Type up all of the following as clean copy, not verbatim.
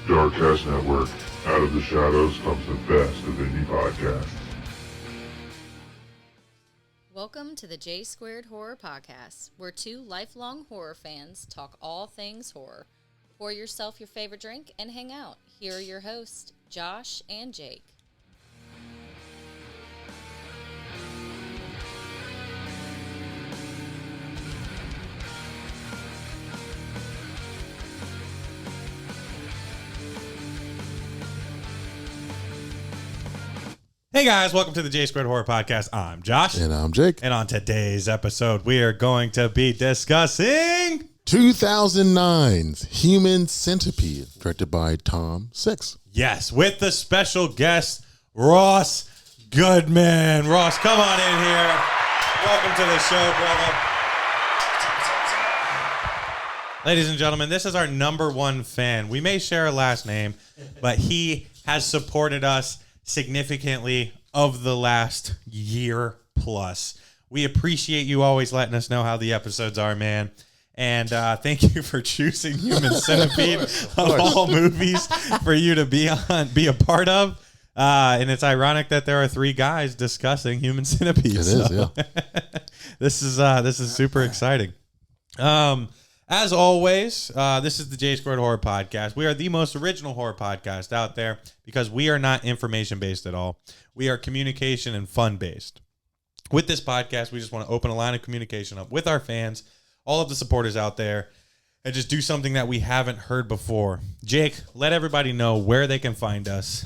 Darkcast Network. Out of the shadows comes the best of indie podcasts. Welcome to the J Squared Horror Podcast, where two lifelong horror fans talk all things horror. Pour yourself your favorite drink and hang out. Here are your hosts, Josh and Jake. Hey guys, welcome to the J Squared Horror Podcast. I'm Josh. And I'm Jake. And on today's episode, we are going to be discussing 2009's Human Centipede, directed by Tom Six. Yes, with the special guest, Ross Goodman. Ross, come on in here. Welcome to the show, brother. Ladies and gentlemen, this is our number one fan. We may share a last name, but he has supported us significantly of the last year plus. We appreciate you always letting us know how the episodes are, man. And thank you for choosing Human Centipede of all movies for you to be a part of. And it's ironic that there are three guys discussing Human Centipede. It is, yeah. This is super exciting. As always, this is the J Squared Horror Podcast. We are the most original horror podcast out there because we are not information-based at all. We are communication and fun-based. With this podcast, we just want to open a line of communication up with our fans, all of the supporters out there, and just do something that we haven't heard before. Jake, let everybody know where they can find us.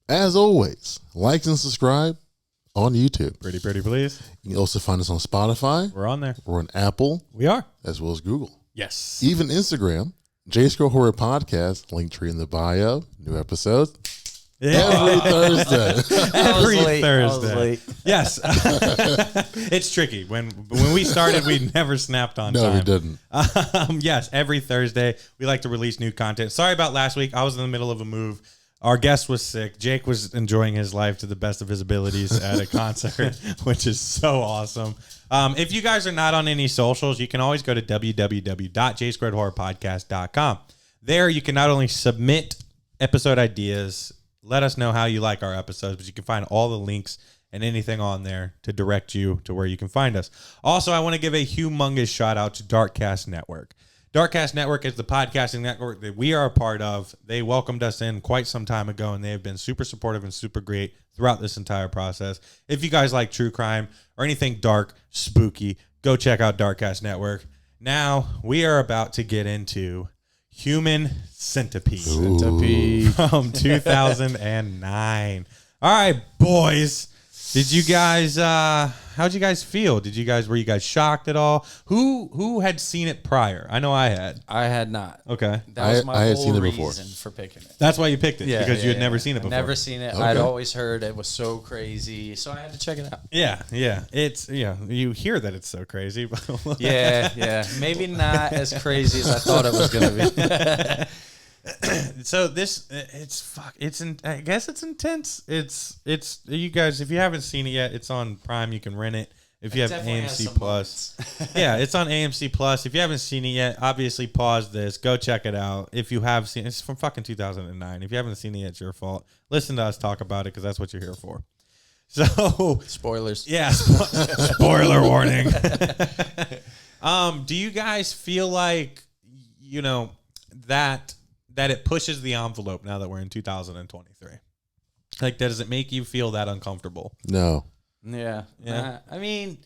As always, like and subscribe on YouTube. Pretty please. You can also find us on Spotify. We're on there. We're on Apple. We are. As well as Google. Yes. Even Instagram. J Squared Horror Podcast. Link tree in the bio. New episodes. Every Thursday. Every Thursday. Yes. It's tricky. When we started, we never snapped on time. No, we didn't. Yes, every Thursday, we like to release new content. Sorry about last week. I was in the middle of a move. Our guest was sick. Jake was enjoying his life to the best of his abilities at a concert, which is so awesome. If you guys are not on any socials, you can always go to www.jsquaredhorrorpodcast.com. There, you can not only submit episode ideas, let us know how you like our episodes, but you can find all the links and anything on there to direct you to where you can find us. Also, I want to give a humongous shout out to Darkcast Network. Darkcast Network is the podcasting network that we are a part of. They welcomed us in quite some time ago, and they have been super supportive and super great throughout this entire process. If you guys like true crime or anything dark, spooky, go check out Darkcast Network. Now, we are about to get into Human Centipede. From 2009. All right, boys. Did you guys, how'd you guys feel? Were you guys shocked at all? Who had seen it prior? I know I had. I had not. Okay. That was I had whole seen it before. reason for picking it. That's why you picked it, because you had never seen it before. Never seen it. Okay. I'd always heard it was so crazy, so I had to check it out. Yeah. You hear that it's so crazy. Yeah. Maybe not as crazy as I thought it was going to be. So I guess it's intense. It's you guys, if you haven't seen it yet, it's on Prime. You can rent it if you have AMC Plus. Yeah, it's on AMC Plus. If you haven't seen it yet, obviously pause this, go check it out. If you have seen it's from fucking 2009. If you haven't seen it yet, it's your fault. Listen to us talk about it because that's what you're here for. So Spoilers. yeah, spoiler warning. Do you guys feel like that it pushes the envelope now that we're in 2023? Like, does it make you feel that uncomfortable? No. Yeah. I mean,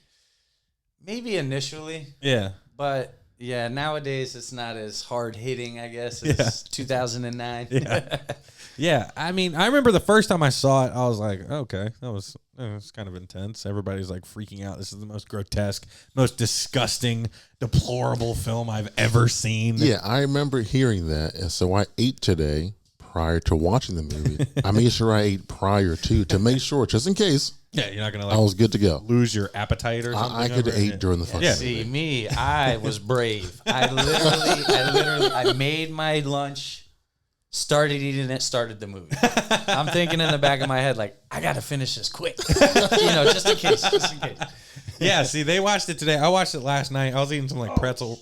maybe initially. Yeah. But, yeah, nowadays it's not as hard-hitting, I guess, as 2009. Yeah. Yeah. I mean, I remember the first time I saw it, I was like, okay, it was kind of intense. Everybody's like freaking out. This is the most grotesque, most disgusting, deplorable film I've ever seen. Yeah, I remember hearing that. And so I ate today prior to watching the movie. I made sure I ate prior to make sure, just in case. Yeah, you're not going to I was good to go. lose your appetite or something. I could have ate during the fucking See, me, I was brave. I made my lunch. Started eating it, started the movie. I'm thinking in the back of my head, like, I got to finish this quick. Just in case. Yeah, see, they watched it today. I watched it last night. I was eating some like pretzel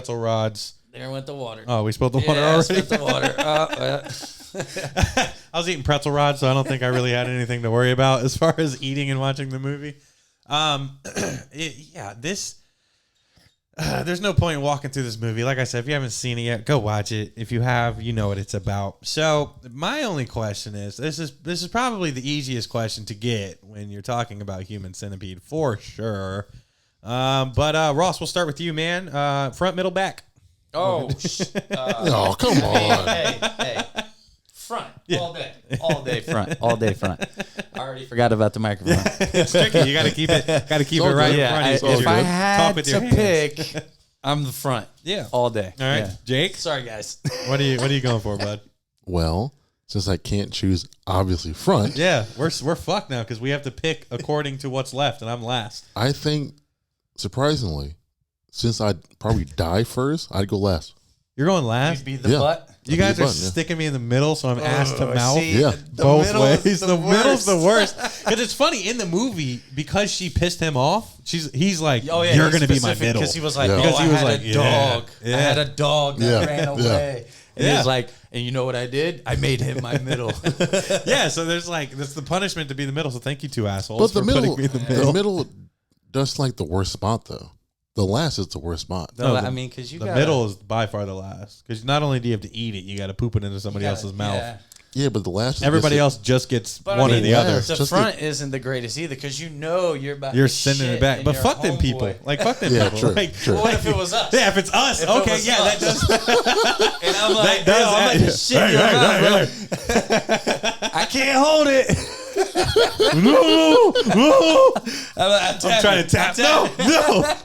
rods There went the water. Oh, we spilled the water I already. spilled the water. I was eating pretzel rods, so I don't think I really had anything to worry about as far as eating and watching the movie. There's no point in walking through this movie. Like I said, if you haven't seen it yet, go watch it. If you have, you know what it's about. So my only question is, this is probably the easiest question to get when you're talking about Human Centipede, for sure. But Ross, we'll start with you, man. Front, middle, back. Oh, come on. Hey. Front. All day front. All day front. I already forgot about the microphone. It's tricky. You got to keep it right in front of you. If I had Talk with your to hands. pick, I'm the front. Yeah. All day. All right, Yeah. Jake. Sorry, guys. What are you going for, bud? Well, since I can't choose, obviously, front, Yeah, we're fucked now because we have to pick according to what's left, and I'm last. I think, surprisingly, since I'd probably die first, I'd go last. You're going last. You'd be the Yeah. butt. You guys are button, yeah. sticking me in the middle, so I'm ass to mouth. see, Yeah. Both ways. The middle's worst. the worst. Because it's funny in the movie because she pissed him off. He's like, Oh yeah, you're gonna be my middle. because he was like, Yeah. oh, Because he I was had like, a yeah, dog. yeah. I had a dog that Yeah, ran yeah. away. And Yeah. he was like, and you know what I did? I made him my middle. Yeah, so there's like that's the punishment to be the middle. So thank you two assholes But the for middle, putting me in the middle. the middle does like the worst spot, though. The last is the worst spot. No, the- I mean, because you The got middle is by far the last because not only do you have to eat it, you got to poop it into somebody else's mouth. Yeah, but the last is Everybody just- else just gets But one I or mean, the other. last- The Just front isn't the greatest either because you know you're about You're to sending shit it back, and but your fuck them homeboy. people. Like fuck them Yeah, people. true, Like, true. Well, what if it was us? Yeah, if it's us, If it okay, was yeah, us. that does. And I'm like, That does yo, I'm add- about to shit in your mouth, bro. I can't hold it. No, I'm trying to tap. No.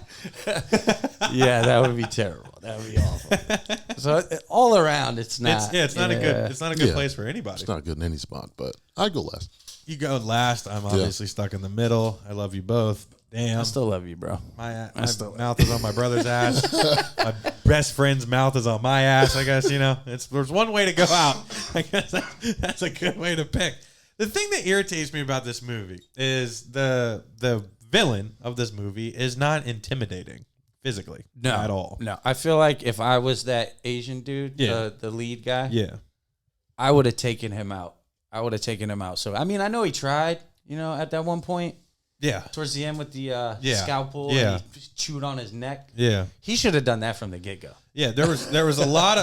Yeah, that would be terrible. That would be awful. So all around, it's not. It's not a good. It's not a good Yeah. place for anybody. It's not good in any spot, but I'd go last. You go last. I'm obviously stuck in the middle. I love you both. Damn. I still love you, bro. My mouth is on my brother's ass. My best friend's mouth is on my ass. I guess there's one way to go out. I guess that's a good way to pick. The thing that irritates me about this movie is the villain of this movie is not intimidating physically at all. No, I feel like if I was that Asian dude, Yeah. the lead guy, Yeah. I would have taken him out. So I mean, I know he tried. At that one point Yeah. towards the end with the Yeah. scalpel, Yeah. and he chewed on his neck. Yeah. He should have done that from the get go. Yeah, there was a lot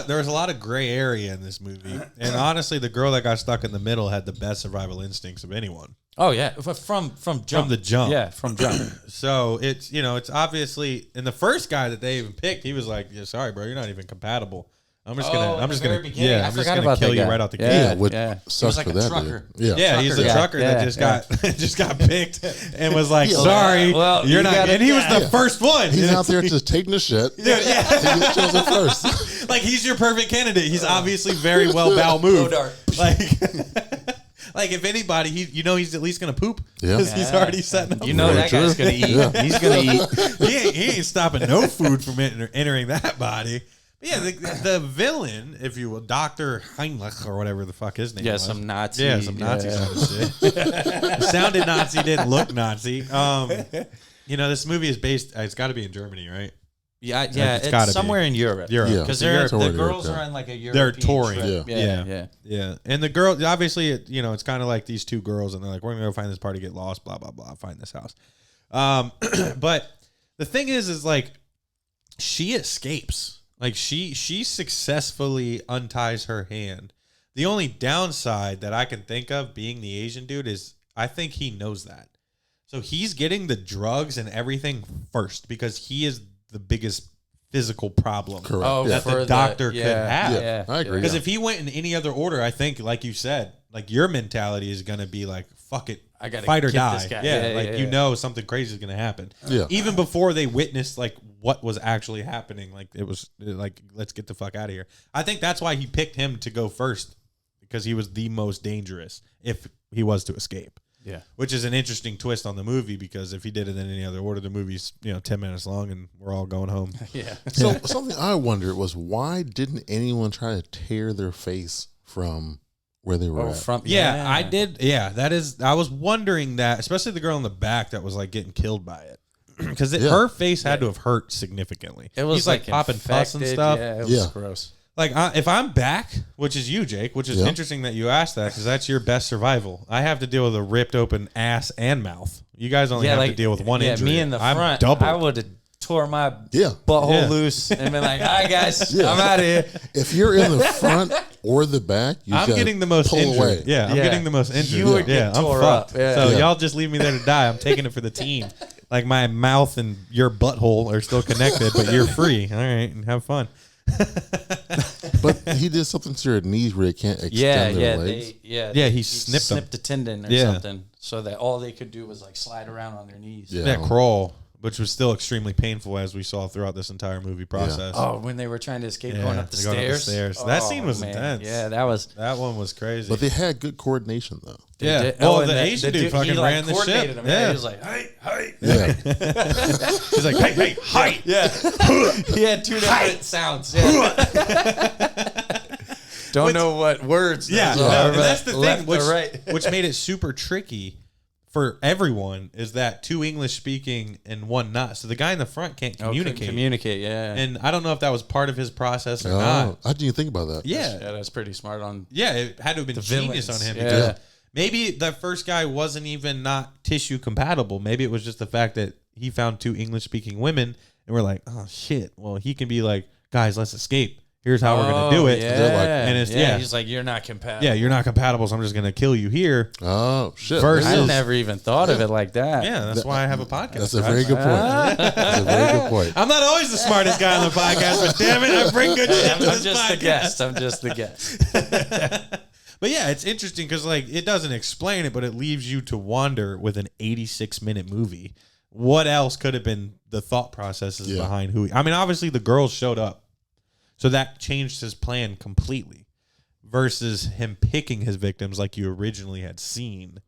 of gray area in this movie, and honestly, the girl that got stuck in the middle had the best survival instincts of anyone. Oh yeah, from jump. the jump. Yeah, from jump. So it's obviously, and the first guy that they even picked, he was like, "Yeah, sorry, bro, you're not even compatible. I'm just gonna at the very beginning? yeah, I I'm just forgot gonna about kill that you guy. right out the Yeah. gate." Yeah, what yeah. He sucks was like for a that trucker. dude. Yeah. Yeah, he's the guy. trucker that Yeah, just got picked and was like, Yeah. "Sorry, Well, you're you not." gotta- And he was the yeah. first one. He's out there just taking a shit. Yeah. He gets chosen first. Like he's your perfect candidate. He's obviously very well bowel moved. dart. Like if anybody, he's at least gonna poop Yeah. because he's already setting up. You know for that it. guy's gonna eat. Yeah. He's gonna eat. He ain't stopping no food from entering that body. But yeah, the villain, if you will, Dr. Heinrich or whatever the fuck his name Yeah, was. some Nazi. Yeah, some Nazi kind of shit. It sounded Nazi, didn't look Nazi. This movie is based. It's got to be in Germany, right? Yeah, It's gotta be. somewhere in Europe. Europe. Yeah. Because Europe. the Somewhere in girls Europe, are yeah. on like a European They're touring. trip. Yeah. Yeah. And the girl, obviously, it's kind of like these two girls, and they're like, we're going to go find this party, get lost, blah, blah, blah, find this house. But the thing is like, she escapes. Like, she successfully unties her hand. The only downside that I can think of being the Asian dude is I think he knows that. So he's getting the drugs and everything first because he is the biggest physical problem Correct. Oh, yeah. that the doctor could have. Yeah, I agree. Because if he went in any other order, I think, like you said, like your mentality is going to be like, fuck it, I gotta fight or get die. this guy. Yeah, Yeah, like yeah, you yeah. know something crazy is going to happen. Yeah. Even before they witnessed like what was actually happening, like it was like, let's get the fuck out of here. I think that's why he picked him to go first because he was the most dangerous if he was to escape. Yeah. Which is an interesting twist on the movie because if he did it in any other order, the movie's 10 minutes long and we're all going home. Yeah. So something I wondered was why didn't anyone try to tear their face from where they were Oh, at? from Yeah, I did. Yeah, I was wondering that, especially the girl in the back that was like getting killed by it. because Yeah. her face had to have hurt significantly. It was He's like popping pus and infected. stuff. Yeah, it was Yeah. gross. Like if I'm back, which is you, Jake, which is Yeah. interesting that you asked that because that's your best survival. I have to deal with a ripped open ass and mouth. You guys only have to deal with one injury. Me in the I'm front, double. I would have tore my Yeah. butthole Yeah. loose and been like, all right, guys, Yeah. I'm out of here. If you're in the front or the back, you I'm getting the most pull injured. away. Yeah, I'm Yeah. getting the most injured. You would yeah, get I'm tore fucked. up. Yeah. So Yeah. y'all just leave me there to die. I'm taking it for the team. Like my mouth and your butthole are still connected, but you're free. All right, and have fun. But he did something to your knees where they can't extend Yeah, their yeah, legs. Yeah, he snipped them. a tendon or Yeah. something, so that all they could do was like slide around on their knees. Yeah. That crawl, which was still extremely painful as we saw throughout this entire movie process. Oh, when they were trying to escape Yeah, going up the they're going up the stairs. stairs. That scene Oh, was man. intense. Yeah, that was. That one was crazy. But they had good coordination though. yeah. did- Oh, and the Asian dude fucking ran the coordinated ship. them. Yeah. He was like, hey. Yeah. He's like, hey, hi. Yeah. He had two different sounds. Yeah. Don't know what words. Yeah, those no, are, and but that's the left thing, which, or right. which made it super tricky for everyone is that 2 English speaking and 1 not. So the guy in the front can't communicate. Communicate, yeah. And I don't know if that was part of his process or Oh, not. I didn't even think about that. Yeah. Yeah, that's pretty smart on. Yeah, it had to have been The genius on villains, him yeah. because maybe the first guy wasn't even not tissue compatible. Maybe it was just the fact that he found 2 English speaking women and we're like, oh shit. Well, he can be like, guys, let's escape. Here's how we're gonna do it. Yeah. They're like- and it's yeah, He's like, you're not compatible. yeah, you're not compatible, so I'm just gonna kill you here. Oh shit. Versus- I never even thought of it like that. Yeah, that's why I have a podcast. That's a guys. very good point. That's a very good point. I'm not always the smartest guy on the podcast, but damn it, I bring good shit to I'm this just the podcast. guest. I'm just the guest. But yeah, it's interesting because like it doesn't explain it, but it leaves you to wonder with an 86-minute movie. What else could have been the thought processes Yeah. behind who? I mean, obviously the girls showed up, so that changed his plan completely. Versus him picking his victims like you originally had seen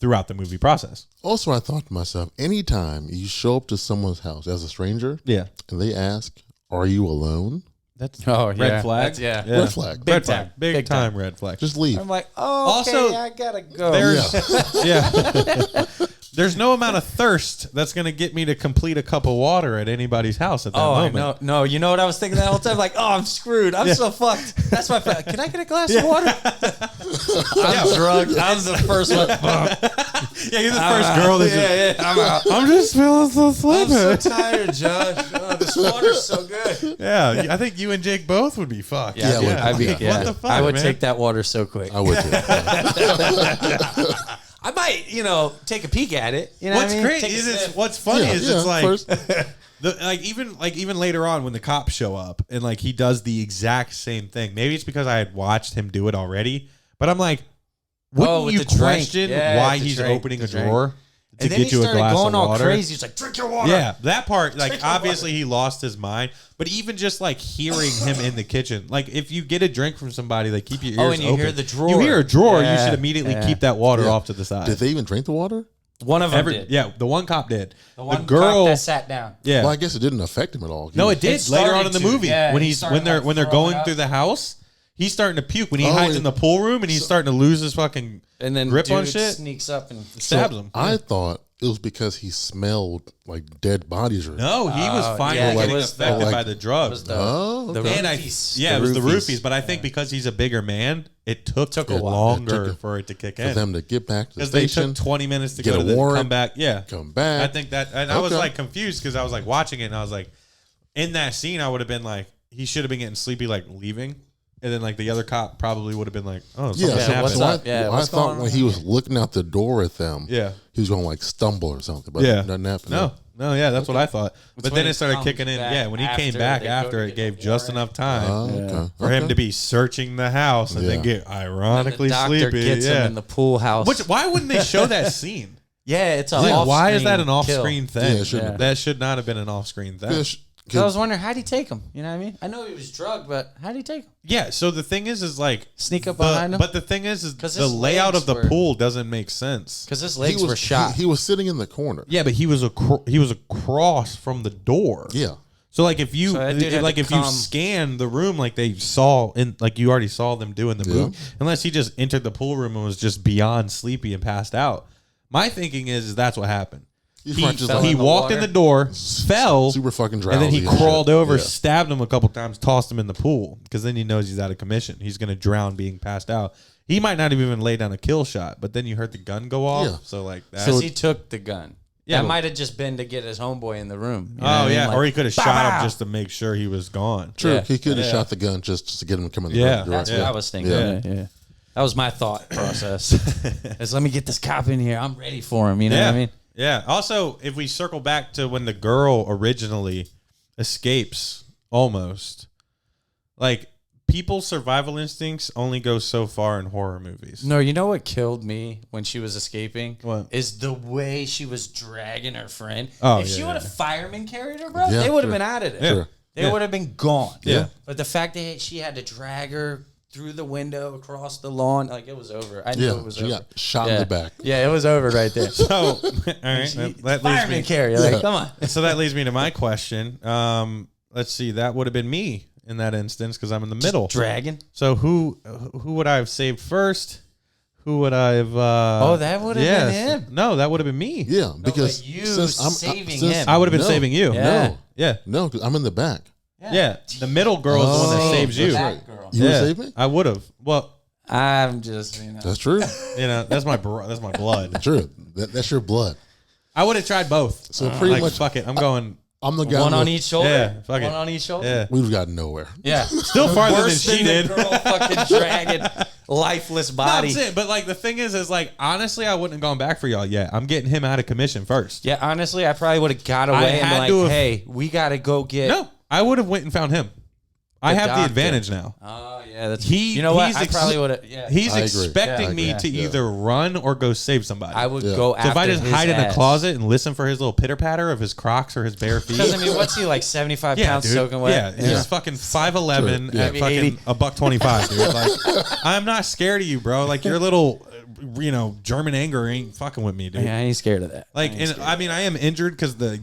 throughout the movie process. Also, I thought to myself, anytime you show up to someone's house as a stranger Yeah, and they ask, "Are you alone?" that's Oh, red yeah. flag. That's- yeah. Yeah. Red flag. Red time. flag. Big Big time red flag. Just leave. I'm like, oh, okay, Also, I gotta go. There's yeah. There's no amount of thirst that's gonna get me to complete a cup of water at anybody's house at that Oh, I moment. know. No, you know what I was thinking that whole time? Like, oh, I'm screwed. I'm so fucked. That's my fault. Can I get a glass of water? I'm drugged. I'm the first one. Yeah, you're the first girl that's just, I'm out. I'm just feeling so I'm so sleepy. tired, Josh. Oh, this water's so good. Yeah, I think you and Jake both would be fucked. Yeah, I'd be, What the fuck, I would man? take that water so quick. I would do. I might, take a peek at it. You know What's what I mean? great Take a is it's, sip. what's funny Yeah, is yeah, it's like first. even later on when the cops show up and like he does the exact same thing. Maybe it's because I had watched him do it already, but I'm like, wouldn't with you the drink. question Yeah, why the he's drink, opening the a drink. drawer to And then get he you a started glass going of all water? crazy. He's like, drink your water. Yeah, that part, like, Drink your obviously he lost his mind, but even just like hearing him in the kitchen, like, if you get a drink from somebody, like, keep your ears Oh, and you open. hear the drawer. You hear a drawer, you Yeah, should immediately yeah. keep that water Yeah. off to the side. Did they even drink the water? One of them did. Yeah, the one cop did. The one girl, cop that sat down. yeah. Well, I guess it didn't affect him at all. No, it did It later on in the started to, movie yeah, when he he's started, when they're throwing going up. through the house. He's starting to puke when he Oh, hides it- in the pool room and he's starting to lose his fucking And then grip on dude shit. sneaks up and Stabs him. I thought it was because he smelled like dead bodies or No, he was finally yeah, it getting was affected the- by the drugs. Oh, the okay. And roofies. yeah, it was the roofies. roofies, but I think because he's a bigger man, it took a while. longer It took for it to kick for in. them to get back to the Because they station, took 20 minutes to get go a to the warrant, come back. Yeah. come back. I think that, and I was Okay. like confused because I was like watching it and I was like, in that scene, I would have been like, he should have been getting sleepy, like leaving. And then like the other cop probably would have been like, oh, Yeah, something so happened. what's I, up? Yeah, I what's thought going when on? he was looking out the door at them, Yeah. he was going to like stumble or something, but Yeah. nothing happened. No, yeah, that's what I thought. But when then he it started comes kicking in. back Yeah, when he came after back they go after, to it get gave the just warrant. enough time Oh, okay. for him Okay. to be searching the house and then Yeah. get And ironically the doctor sleepy. gets him Yeah. in the pool house. Which, why wouldn't they show that scene? yeah, it's a Like, why is that an off-screen off-screen kill. thing? Yeah, it shouldn't have That should not have been an off-screen thing. Fish, So I was wondering, how'd he take him? You know what I mean? I know he was drugged, but how'd he take him? Yeah, so the thing is like Sneak up behind him? But the thing is 'Cause the his layout of legs the were- pool doesn't make sense. Because his he legs was, were shot. He was sitting in the corner. Yeah, but he was across from the door. Yeah. So like if you So that dude had like to if you come- scan the room like they saw in like you already saw them do in the movie, unless he just entered the pool room and was just beyond sleepy and passed out. My thinking is that's what happened. He's probably just he in the walked water. in the door, fell, super fucking drowsy. and then he and crawled shit. over, Yeah. stabbed him a couple times, tossed him in the pool because then he knows he's out of commission. He's going to drown being passed out. He might not have even laid down a kill shot, but then you heard the gun go off. Yeah. So like that. Because he took the gun. Yeah, That but- might have just been to get his homeboy in the room. You know what Oh I mean? yeah, Like, or he could have bow, shot bow. him just to make sure he was gone. True. Yeah. He could have Yeah. shot the gun just to get him to come in the Yeah. room. That's Right. what I was thinking. Yeah. Yeah. That was my thought process. Is let me get this cop in here. I'm ready for him. You know yeah. what I mean? Yeah. Also, if we circle back to when the girl originally escapes, almost like people's survival instincts only go so far in horror movies. No, you know what killed me when she was escaping? What? Is the way she was dragging her friend. Oh, if she yeah, would have yeah. fireman carried her, bro, Yeah, they would have sure. been out of there. Sure. They Yeah. would have been gone. Yeah. But the fact that she had to drag her through the window across the lawn, like it was over. I knew Yeah. it was She over. got shot in Yeah. the back. Yeah, it was over right there. So, all right, that leads Fireman me. carry. Like, come on. So that leads me to my question. Let's see. That would have been me in that instance because I'm in the middle. Dragging. So who would I have saved first? Who would I have? Oh, that would have been him. No, that would have been me. Yeah, because but you since I'm saving since- him. I would have been No. saving you. Yeah. Yeah. No, because I'm in the back. Yeah. The middle girl is the one that saves you. that's right. Girl. You would Yeah. save me? I would have. Well, I'm just, That's true. that's my blood. True. That's your blood. I would have tried both. So pretty Like, much, fuck it. I'm going. I'm the guy. one on with- each shoulder. Yeah, fuck it. One on each shoulder. Yeah. We've got nowhere. Yeah. Still farther than Worse she than did. the girl fucking dragging lifeless body. That's it. But like the thing is like honestly, I wouldn't have gone back for y'all yet. I'm getting him out of commission first. Yeah, honestly, I probably would have got away and had been to like, have- hey, we got to go get. No, I would have went and found him. I The have the doctor. advantage now. Oh, yeah. That's, He- you know what? he's I ex- probably would have. Yeah. He's I agree. expecting Yeah, me yeah. to Yeah. either run or go save somebody. I would Yeah. go so after if I just his hide in a ass. closet and listen for his little pitter patter of his Crocs or his bare feet. Because, I mean, what's he like, 75 Yeah, pounds dude. soaking wet? Yeah, he's fucking 5'11" Sure. Yeah. at Maybe fucking 80. $1.25, dude. Like, I'm not scared of you, bro. Like your little, German anger ain't fucking with me, dude. Yeah, I ain't scared of that. Like, and I mean, I am injured because the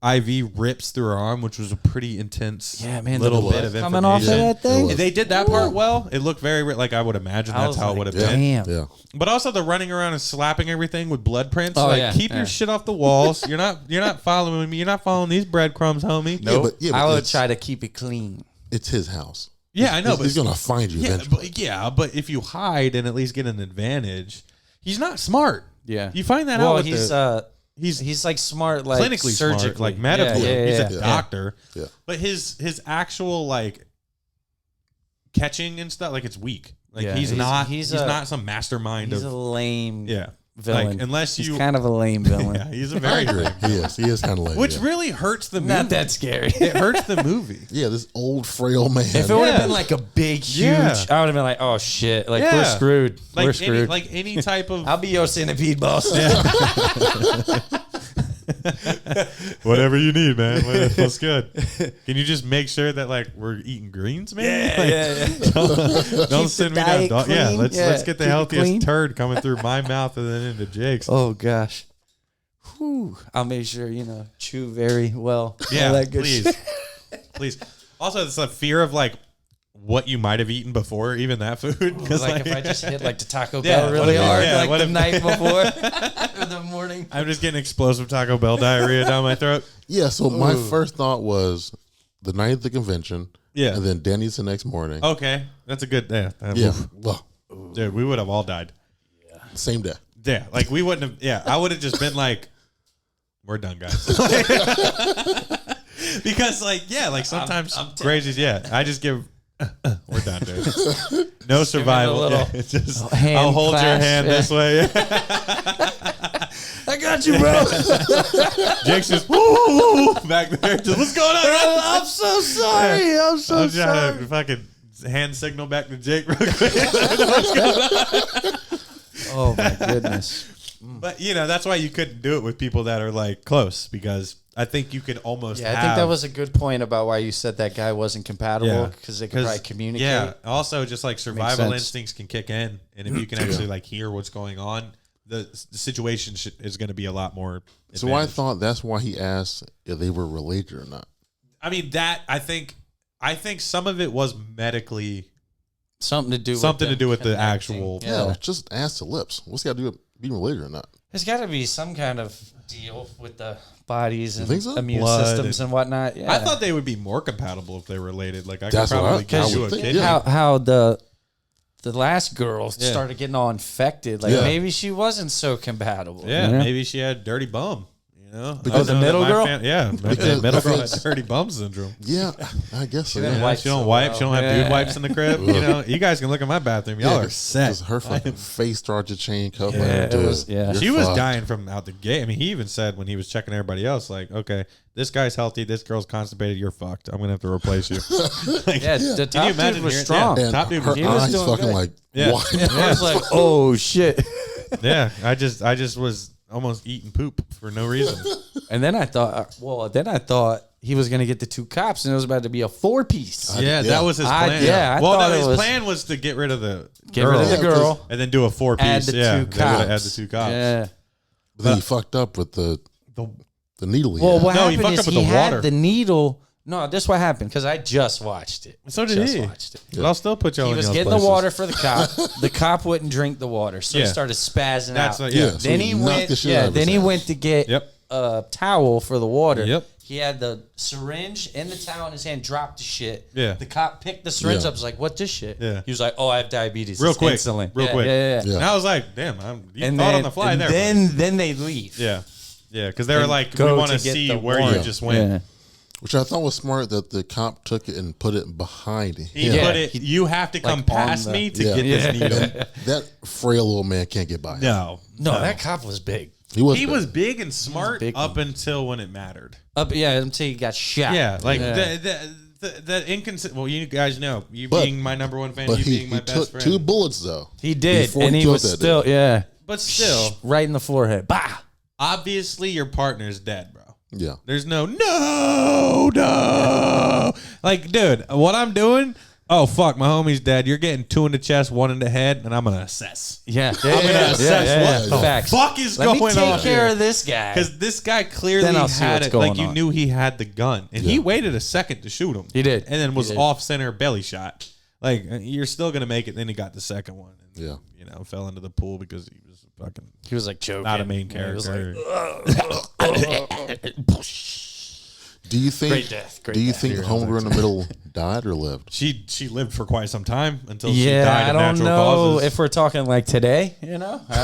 IV rips through her arm, which was a pretty intense, Yeah, man, the little blood bit of coming off of information. that thing? It They did that part well. It looked very like I would imagine I that's was how it like, would have Yeah. been. Damn. Yeah. But also the running around and slapping everything with blood prints. Oh, like yeah, keep yeah. your shit off the walls. You're not following me. You're not following these breadcrumbs, homie. Nope. but I would it's- try to keep it clean. It's his house. Yeah, I know, He's, but he's gonna find you eventually. but if you hide and at least get an advantage, he's not smart. Yeah. You find that Well, out. With he's like smart, like clinically surgically, smart, like medically. Yeah, He's yeah, a yeah. doctor. Yeah. But his actual like catching and stuff, like it's weak. Like Yeah, he's he's not some mastermind He's of a lame yeah. villain. Like unless he's you kind of a lame villain. yeah, he's a I very agree. He is kind of lame. which yeah. really hurts the movie. Not that scary. It hurts the movie. Yeah, this old frail man. If it would have Yeah. been like a big, huge, Yeah. I would have been like, "Oh shit! Like Yeah. we're screwed. Like we're any screwed." like any type of I'll be your centipede boss. whatever you need, man. That's good. Can you just make sure that like we're eating greens, man? Like, don't send me down. diet Dog. Yeah, clean. let's Yeah, get the keep it healthiest clean. turd coming through my mouth and then into Jake's. Oh gosh. Whew. I'll make sure chew very well. yeah, All that good please, shit. please. Also, it's a fear of like what you might have eaten before, even that food. Because Like if I just hit like the Taco Yeah, Bell what really if- hard, yeah, like what the if- night before, or the morning. I'm just getting explosive Taco Bell diarrhea down my throat. Yeah, so my first thought was the night of the convention. Yeah. And then Denny's the next morning. Okay, that's a good. Yeah, Yeah. oof. Well, Dude, we would have all died. same day. Yeah, like we wouldn't have. Yeah, I would have just been like, "We're done, guys." Because, like, yeah, like sometimes I'm crazies. Yeah, I just give. We're done, dude. No survival. little Yeah, it's just, hand I'll hold your clasp, hand yeah. this way. I got you, bro. Jake's just woo, back there. Just, what's going on? guys?" I'm so sorry. I'm so I'm trying sorry. to fucking hand signal back to Jake real quick. Oh my goodness. But that's why you couldn't do it with people that are like close, because I think you could almost. Yeah, I think that was a good point about why you said that guy wasn't compatible, because they could probably communicate. Yeah. Also, just like survival sense. instincts can kick in, and if you can actually like hear what's going on, the situation is going to be a lot more. So I advantaged. thought that's why he asked if they were related or not. I mean, that I think some of it was medically Something to do with the connecting. actual. Yeah. Yeah, just ask the lips. What's he got to do with being related or not? There's got to be some kind of deal with the bodies and think so? immune Blood systems and whatnot. Yeah. I thought they would be more compatible if they were related. Like I That's could what probably I give you a would think, kidney. yeah. how the last girl Yeah. started getting all infected. Like Yeah. maybe she wasn't so compatible. Yeah, you know? maybe she had dirty bum. You know, Because I know the middle that my girl? yeah, Because the middle girl because- had dirty bum syndrome. Yeah, I guess so. didn't Yeah. Yeah, wipe she don't so wipe. well. She don't have Yeah. dude wipes in the crib. You know, you guys can look at my bathroom. Y'all are set. Because her fucking face started to change. Cup Yeah, like, it dude, was- yeah. you're She was fucked. dying from out the gate. I mean, he even said when he was checking everybody else, like, okay, this guy's healthy, this girl's constipated, you're fucked. I'm gonna have to replace you. Like, Yeah, the can you top imagine dude was hearing- strong. Yeah, And top dude her was he was eyes doing fucking good. like Yeah. wide. I was like, oh shit. Yeah, I just was almost eating poop for no reason. And then I thought, he was gonna get the two cops, and it was about to be a 4-piece. Yeah, that was his plan. I well, thought no, it his was- plan was to get rid of the Get rid of the Yeah, girl, and then do a 4-piece. add the yeah, two they would've cops. had the two cops. Yeah. But then he fucked up with the needle. He Well, had. what No, he happened fucked is up with he the had water. the needle. No, this is what happened because I just watched it. So did just he. watched it. But I'll still put you He in was y'all's getting places. the water for the cop. The cop wouldn't drink the water, so Yeah. he started spazzing That's out. what, Yeah. yeah. So Then he he knocked went. the shit out of Then his he ass. went to get Yep. a towel for the water. Yep. He had the syringe and the towel in his hand. Dropped the shit. Yeah. The cop picked the syringe Yeah. up. Was like, "What this shit?" Yeah. He was like, "Oh, I have diabetes. Real It's quick. insulin." Real Yeah, quick. Yeah. Yeah. And I was like, damn, you And thought then, on the fly and there. then they leave. yeah. Yeah, because they were And like, we go want to to get see the where water. you just went. Yeah. Which I thought was smart that the cop took it and put it behind him. He Yeah. put it, you have to come Like, on past the- me to Yeah. get this needle. That frail little man can't get by him. No. No, that cop was big. He was. He big. was big and smart big up until when it mattered. Yeah, until he got shot. Yeah, like Yeah. the inconsistent. Well, you guys know, you But- being my number one fan, But you he being my best took friend. 2 bullets though. He did, Before and he he killed was that still, dude. yeah, But still, right in the forehead. Bah. obviously, your partner's dead, bro. Yeah. There's no. Like, dude, what I'm doing? Oh fuck, my homie's dead. You're getting 2 in the chest, 1 in the head, and I'm gonna assess. Yeah, I'm gonna assess what the Facts. fuck is Let going me take on care here. of this guy. Because this guy clearly Then I'll see had what's it. Like going you on. knew he had the gun, and he waited a second to shoot him. He did. and then He was did. off center belly shot. Like you're still gonna make it. Then he got the second one. And, Yeah. you know, fell into the pool because he was fucking He was like joking. not a main Yeah, he was character. Do you think? Great death, great do you death. think Homegirl in the middle died or lived? she lived for quite some time until she Yeah, died I of don't natural know causes. if we're talking like today. You know, I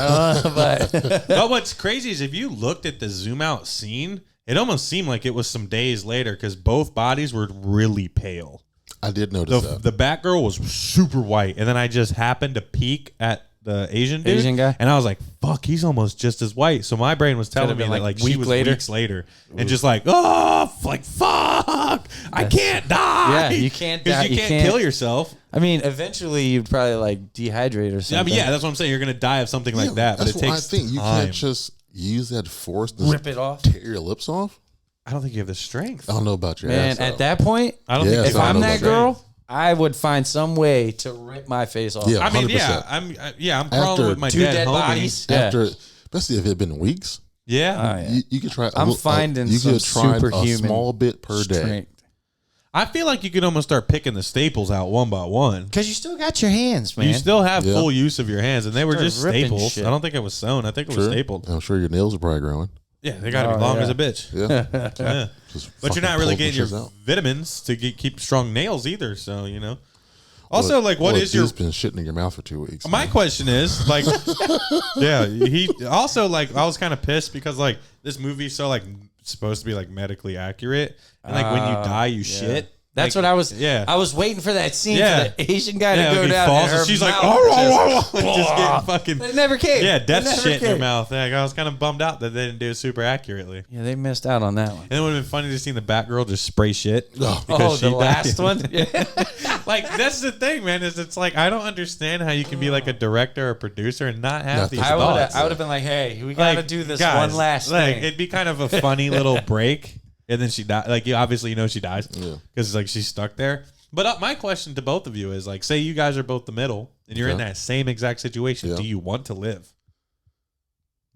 don't know, but But what's crazy is if you looked at the zoom out scene, it almost seemed like it was some days later because both bodies were really pale. I did notice The that. the Batgirl was super white, and then I just happened to peek at the Asian dude, Asian guy? and I was like, "Fuck, he's almost just as white." So my brain was telling Could've me been, that like, like she week was later. weeks later, and just like, "Oh, like fuck, I can't die." Yeah, you can't because die. you can't kill yourself. I mean, eventually you'd probably like dehydrate or I something. mean, yeah, that's what I'm saying. You're gonna die of something like that, but That's it what I takes think. You time. can't just use that force to Rip it off. tear your lips off. I don't think you have the strength. I don't know about your Man, ass. at that point, I don't Yeah, think if so I I'm don't know that about girl, I would find some way to rip my face off. Yeah. I mean, 100%. I'm crawling After with my Two dead dead homie. bodies. after, especially if it had been weeks, Yeah, Oh, yeah. you could try. I'm finding you some could try a superhuman small bit per day. Strength. I feel like you could almost start picking the staples out one by one. Because you still got your hands, man. You still have Yeah. full use of your hands, and they were Start just ripping staples. shit. I don't think it was sewn. I think it was Sure. stapled. I'm sure your nails are probably growing. Yeah, they got to be Oh, long yeah. as a bitch. Yeah. Yeah. Just But fucking you're not really pull getting your some shits out. vitamins to keep strong nails either. So, you know. Also, like, what Well, is your. He's been shitting in your mouth for 2 weeks. My question is, like, yeah, he also, like, I was kind of pissed because, like, this movie's so, like, supposed to be, like, medically accurate. And, like, when you die, you shit. That's Like, what I was. Yeah. I was waiting for that scene Yeah. for the Asian guy Yeah, to go like, he down. falls and and her she's like, mouth oh, just- just getting fucking. But it never came. Yeah, It death never shit in your came. mouth. Like, I was kind of bummed out that they didn't do it super accurately. Yeah, they missed out on that one. And it would have been funny to see the Batgirl just spray shit. Oh. because the she last died. one. Yeah. Like, that's the thing, man, is it's like, I don't understand how you can be like a director or producer and not have Not these think I would thoughts. have been like, hey, we got to Like, do this guys, one last like, thing. it'd be kind of a funny little break. And then she died. Like, you obviously know she dies. Yeah. Because, like, she's stuck there. But my question to both of you is, like, say you guys are both the middle and you're in Yeah. that same exact situation. Yeah. Do you want to live?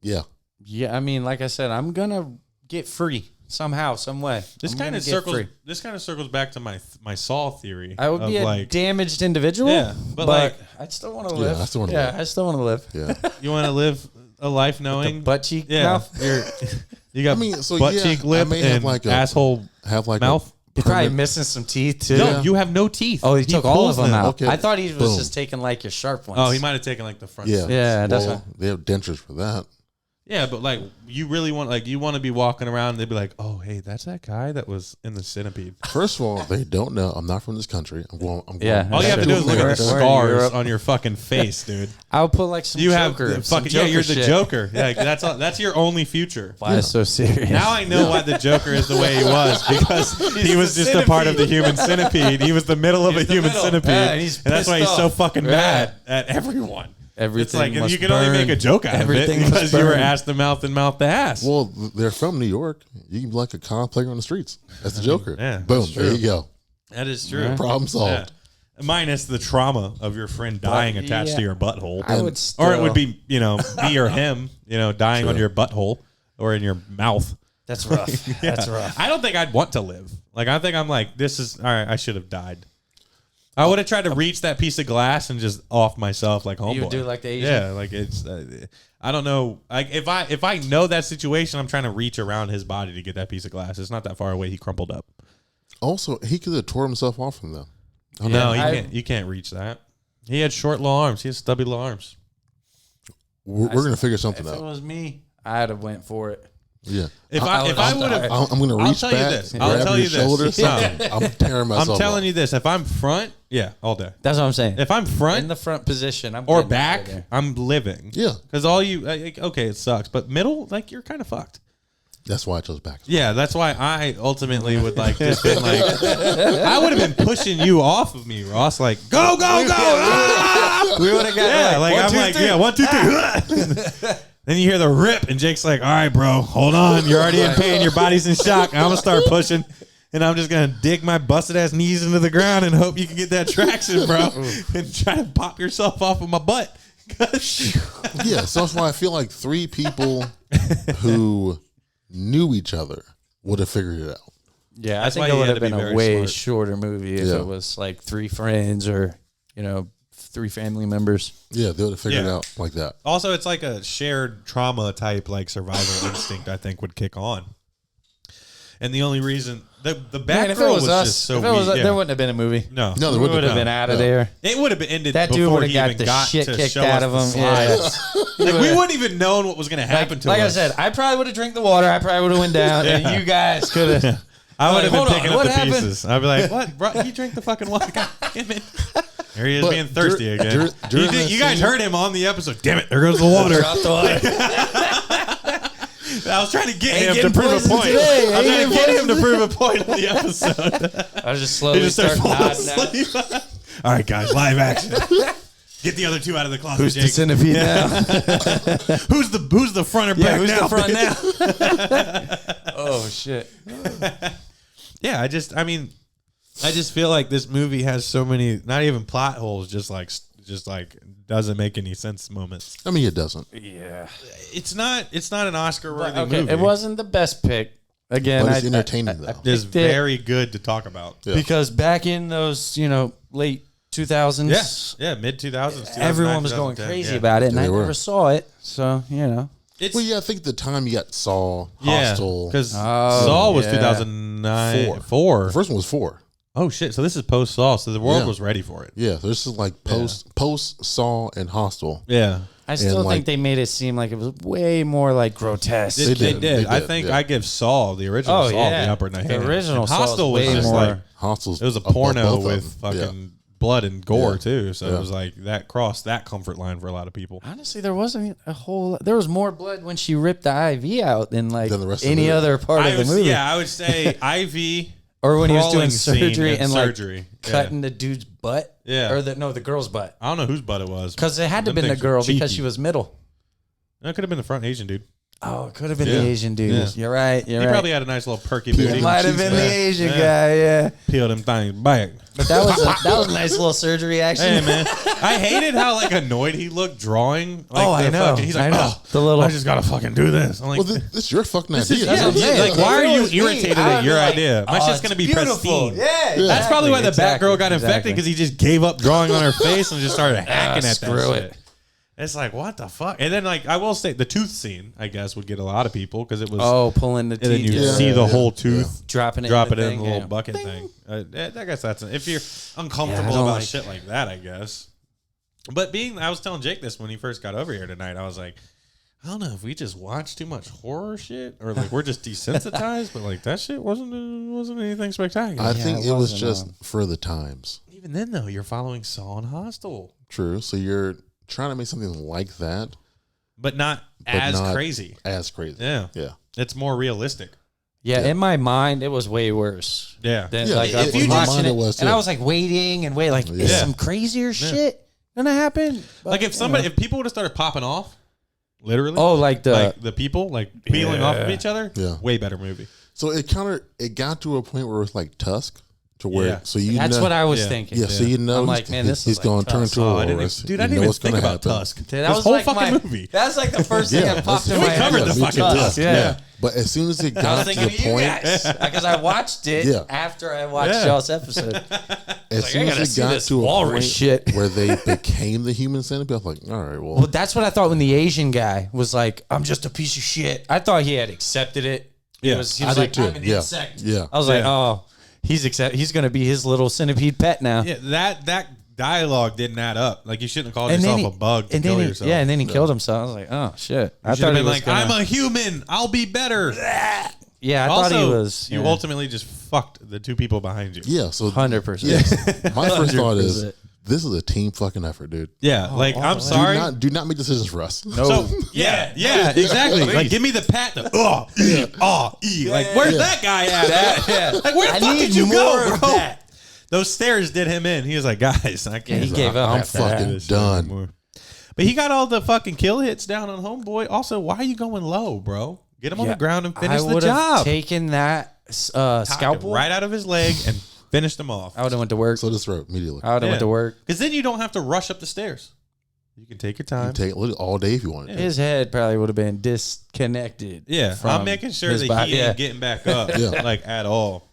Yeah. Yeah, I mean, like I said, I'm gonna get free somehow, some way. This I'm kind gonna of get circles. free. This kind of circles back to my Saw theory. I would of, be a like, damaged individual. Yeah, but, but like, I'd still want to Yeah, live. I still wanna yeah, live. I still want to live. Yeah. you want to live a life The knowing butt cheek yeah, mouth. you're You got I mean, so butt yeah, cheek, I lip, may have and like a- asshole, Have like mouth. He's probably missing some teeth too. No, you have no teeth. Oh, he took all pulls of them out. Okay. I thought he was Boom. just taking like your sharp ones. Oh, he might have taken like the front. Yeah, Yeah, that's well, what- they have dentures for that. Yeah, but like you really want you want to be walking around and they'd be like, oh, hey, that's that guy that was in the Centipede. First of all, they don't know. I'm not from this country. I'm going. Yeah. All you have to do is look at the We're in scars Europe. on your fucking face, dude. I would put like some You have Joker. the some fucking you're the shit. Joker. Yeah, that's your only future. Why is so serious? Now I know why the Joker is the way he was because he was just a part of the human centipede. He was the middle of a the human middle. centipede, Yeah, and, and he's that's why he's pissed so off. fucking Yeah. mad at everyone. Everything It's like must you can only burn. make a joke out Everything of it because must you were burn. ass to mouth and mouth to ass. Well, they're from New York. You can be like a cosplayer on the streets. That's the Joker. yeah, Boom. that's There true. you go. That is true. Problem solved. Yeah. Minus the trauma of your friend dying attached to yeah. your butthole. I would still, Or it would be, me or him, dying on True. your butthole or in your mouth. That's rough. That's rough. I don't think I'd want to live. Like, I think I'm like, this is, all right, I should have died. I would have tried to reach that piece of glass and just off myself like homeboy. You would do like the Asian? Yeah, like it's, I don't know. Like, if I know that situation, I'm trying to reach around his body to get that piece of glass. It's not that far away. He crumpled up. Also, he could have tore himself off from them. No, I- you can't reach that. He had short little arms. He has stubby little arms. We're going to figure something If it out. was me, I'd have went for it. Yeah. If I would have, I'm going to I'll reach tell you back, this. grab I'll tell your you this. shoulder. No. Something. I'm tearing myself I'm telling off. you this. If I'm front, yeah, all day. That's what I'm saying. If I'm In front the front position, I'm or getting out of back, there. I'm living. Yeah. Because all you, okay, it sucks, but middle, like you're kind of fucked. That's why I chose back. Yeah, that's why I ultimately would just been like, I would have been pushing you off of me, Ross. Like, go, go, go! Ah! We would have got Yeah, like I'm like, yeah, 1, 2, 3. Then you hear the rip, and Jake's like, all right, bro, hold on. You're already in pain. Your body's in shock. I'm going to start pushing, and I'm just going to dig my busted-ass knees into the ground and hope you can get that traction, bro, and try to pop yourself off of my butt. Yeah, so that's why I feel like 3 people who knew each other would have figured it out. Yeah, That's I why think it you would had have to be been a very way smart. shorter movie if Yeah. it was like 3 friends or 3 family members. Yeah, they would have figured it Yeah. out like that. Also, it's like a shared trauma type, like survival instinct, I think, would kick on. And the only reason the bad Man, if girl it was us, just so if it was weak. us, there wouldn't have been a movie. No, No, there We wouldn't would have have been out of No. there. it would have been ended. That dude before would have he got even the got shit to kicked show out us of the him. Yeah. slides. Like, we wouldn't even known what was going to happen to Like us. I said, I probably would have drank the water. I probably would have went down, and you guys could have. I would have Hold been on, picking up what the happened? pieces. I'd be like, "What, bro? He drank the fucking water? God damn it!" There he is But being thirsty dur- again. dur- during that You guys scene- heard him on the episode. Damn it! There goes the water. Drop the water. I was trying to get Ain't him to getting prove a poisoned point. today. I was Ain't trying to getting get him to prove a point in the episode. I was just He slowly just starts starting falling nodding out. asleep. All right, guys, live action. Get the other 2 out of the closet, Who's the Jake. centipede now? who's the front or back Yeah, who's now? the front bitch? now? Oh shit! Yeah, I just feel like this movie has so many, not even plot holes, just like doesn't make any sense moments. I mean, it doesn't. Yeah. It's not an Oscar worthy Okay, movie. it wasn't the best pick. Again, But it's entertaining, though. It's picked it very good to talk about. Yeah. because back in those late 2000s, Yeah, mid 2000s. everyone was going crazy yeah. about it, and Yeah, I they were. never saw it. So It's Well, yeah, I think the time you got Saw, yeah, Hostel. because Oh, Saw was yeah. 2009. The first one was 4. Oh shit! So this is post Saw. So the world Yeah. was ready for it. Yeah, so this is like post Saw and Hostel. Yeah, I still like- think they made it seem like it was way more like grotesque. they did, did. they I did, think yeah. I give Saw the original Oh, Saw yeah. the upper hand. The original And Saw is Hostel was way just more- like Hostel's it was a above porno both with of them. fucking blood and gore Yeah. too. So Yeah. it was like that crossed that comfort line for a lot of people. Honestly, there wasn't a whole. There was more blood when she ripped the IV out than like Than the rest of any the movie. other part of the movie. Yeah, I would say IV Or when he was doing crawling scene surgery and like surgery. cutting the dude's butt. Yeah. Or the girl's butt. I don't know whose butt it was Because it had to Them have been the things were girl because cheeky. she was middle. That could have been the front Asian dude. Oh, it could have been Yeah. the Asian dude. Yeah. You're right. You're He right. probably had a nice little perky Peeled booty. him. Might have been the Yeah. Asian Yeah. guy. Yeah. Peeled them things back. But that was a nice little surgery action. Hey man, I hated how like annoyed he looked drawing. Like, Oh, I the know. fucking- he's like, I know. oh, The little- I just gotta fucking do this. I'm like, Well, this is your fucking this idea. is, That's what I'm saying. like, why are If it you was me, irritated I would at your be like, idea? My oh, shit's gonna it's be beautiful. pristine. Yeah, That's probably why the exactly, Batgirl got infected exactly. because he just gave up drawing on her face and just started hacking at that screw shit. it. It's like, what the fuck? And then, like, I will say, the tooth scene, I guess, would get a lot of people because it was. Pulling the And then teeth. you see the whole tooth. Dropping it Drop in it the in the thing, little bucket thing. I guess that's if you're uncomfortable don't about like- shit like that, I guess. But I was telling Jake this when he first got over here tonight. I was like, I don't know if we just watch too much horror shit or like we're just desensitized, but like that shit wasn't anything spectacular. I think it was wasn't, just for the times. Even then, though, you're following Saw and Hostel, True. So you're trying to make something like that, but not but as not crazy. as crazy. Yeah, Yeah. it's more realistic. Yeah, in my mind, it was way worse. Yeah, Than, Yeah, like, I if was you just- watching it it, was, and too. I was like waiting and waiting. Like, is Yeah. some crazier shit gonna happen? But, like if if people would have started popping off, literally, like the people like peeling off of each other, Yeah. way better movie. So it got to a point where it was like Tusk, to where Yeah. so you that's know, what I was Yeah. thinking. Yeah, so you know I'm like, man, this he's is going like to turn Tusk. to a I didn't walrus. even, dude, I didn't You know even what's think gonna about happen. Tusk. Dude, This whole fucking movie. That's like the first thing that popped in we my head. covered the was fucking Tusk. Yeah. But as soon as it I was got to thinking the of you point, guys because I watched it Yeah. after I watched Yeah. y'all's episode. as I soon gotta as see it got this to a walrus point shit. where they became the Human Centipede, I was like, all right, Well, that's what I thought when the Asian guy was like, "I'm just a piece of shit." I thought he had accepted it. Yeah. He was I did like, too. "I'm an Yeah. insect." Yeah. I was like, Yeah. "Oh, he's going to be his little centipede pet now." Yeah, that dialogue didn't add up. Like you shouldn't have called And then yourself a bug to and kill then he, yourself. yeah, and then he killed himself. I was like, "Oh shit!" I You should thought have he been was like, gonna, "I'm a human. I'll be better." yeah, I also, thought he was. you ultimately just fucked the two people behind you. Yeah, so 100%. Yeah, my first thought is 100%. this is a team fucking effort, dude. Yeah, like I'm Do sorry. not make decisions for us. No. So yeah, exactly. Like give me the pat. Like where's that guy at? Yeah. Like where the I fuck need did you more go, of bro? that. Those stairs did him in. He was like, guys, I can't. he gave up I'm after that. fucking done. Anymore. But he got all the fucking kill hits down on Homeboy. Also, why are you going low, bro? Get him on the ground and finish I the would have job. taken that Knocked him scalpel. right out of his leg and finished him off. I would have went to work. So this road immediately. I would have went to work. Because then you don't have to rush up the stairs. You can take your You time. take it all day if you want. His head probably would have been disconnected. Yeah, from I'm making sure his that body. he Yeah. ain't getting back up, Yeah. like at all.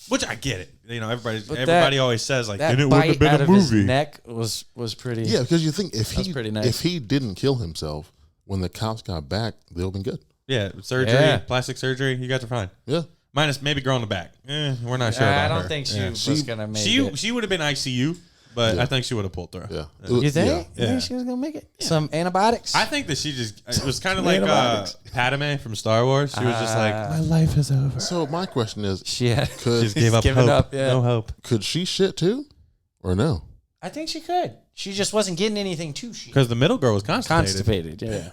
Which I get it. You know, But everybody always says like, That then it wouldn't have bite out been a of his movie. neck was pretty. Yeah, because you think if That's pretty nice. if he didn't kill himself when the cops got back, they'll been good. Yeah, surgery, Yeah. plastic surgery, you guys are fine. Yeah. Minus maybe growing the back. We're not sure about I don't her. think she Yeah. was gonna make it. She would have been ICU, but Yeah. I think she would have pulled through. Yeah. You think? Yeah. You think she was gonna make it? Some antibiotics? I think that she just it was kind of like Antibiotics. Padme from Star Wars. She was just like, my life is over. So my question is, she had. could Just gave up given hope. up, yeah. No hope. could she shit too, or no? I think she could. She just wasn't getting anything to shit. Because the middle girl was constipated. Constipated. Yeah.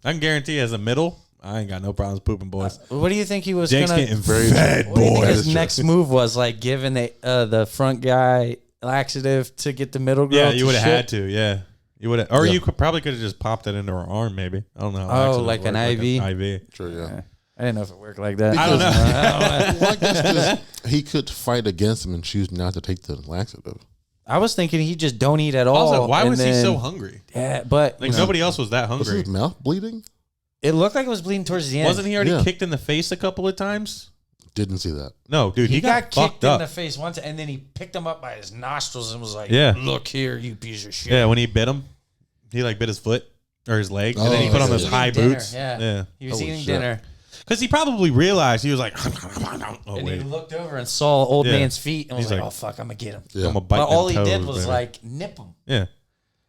I can guarantee as a middle, I ain't got no problems pooping, boys. What do you think he was Jake's gonna? getting fed, What do you think boy. his next move was? Like giving the front guy laxative to get the middle girl. Yeah, you to would have shit? had to. Yeah, you would have, or Yeah. you probably could have just popped it into her arm. Maybe I don't know. how Oh, laxatives like an work, IV? IV. Sure. Yeah. I didn't know if it worked like that. I don't know. Well, I guess 'cause he could fight against him and choose not to take the laxative. I was thinking he just don't eat at all. Also, why and was he then- so hungry? Yeah, but Like nobody else was that Was hungry. his mouth bleeding? it looked like it was bleeding towards the end. Wasn't he already Yeah. kicked in the face a couple of times? Didn't see that. No, dude, He got fucked kicked in up. the face once, and then he picked him up by his nostrils and was like, Yeah. look here, you piece of shit." Yeah, when he bit him, he like bit his foot or his leg, and then he Oh, put on yeah. those Eating high dinner, boots. Yeah. He was Holy eating shit. dinner, Because he probably realized he was like, oh and wait, he looked over and saw old Yeah. man's feet, and was He's like, like, "Oh fuck, I'm gonna get him." Yeah. I'm gonna bite But all them he did toes, was baby. like nip him. yeah.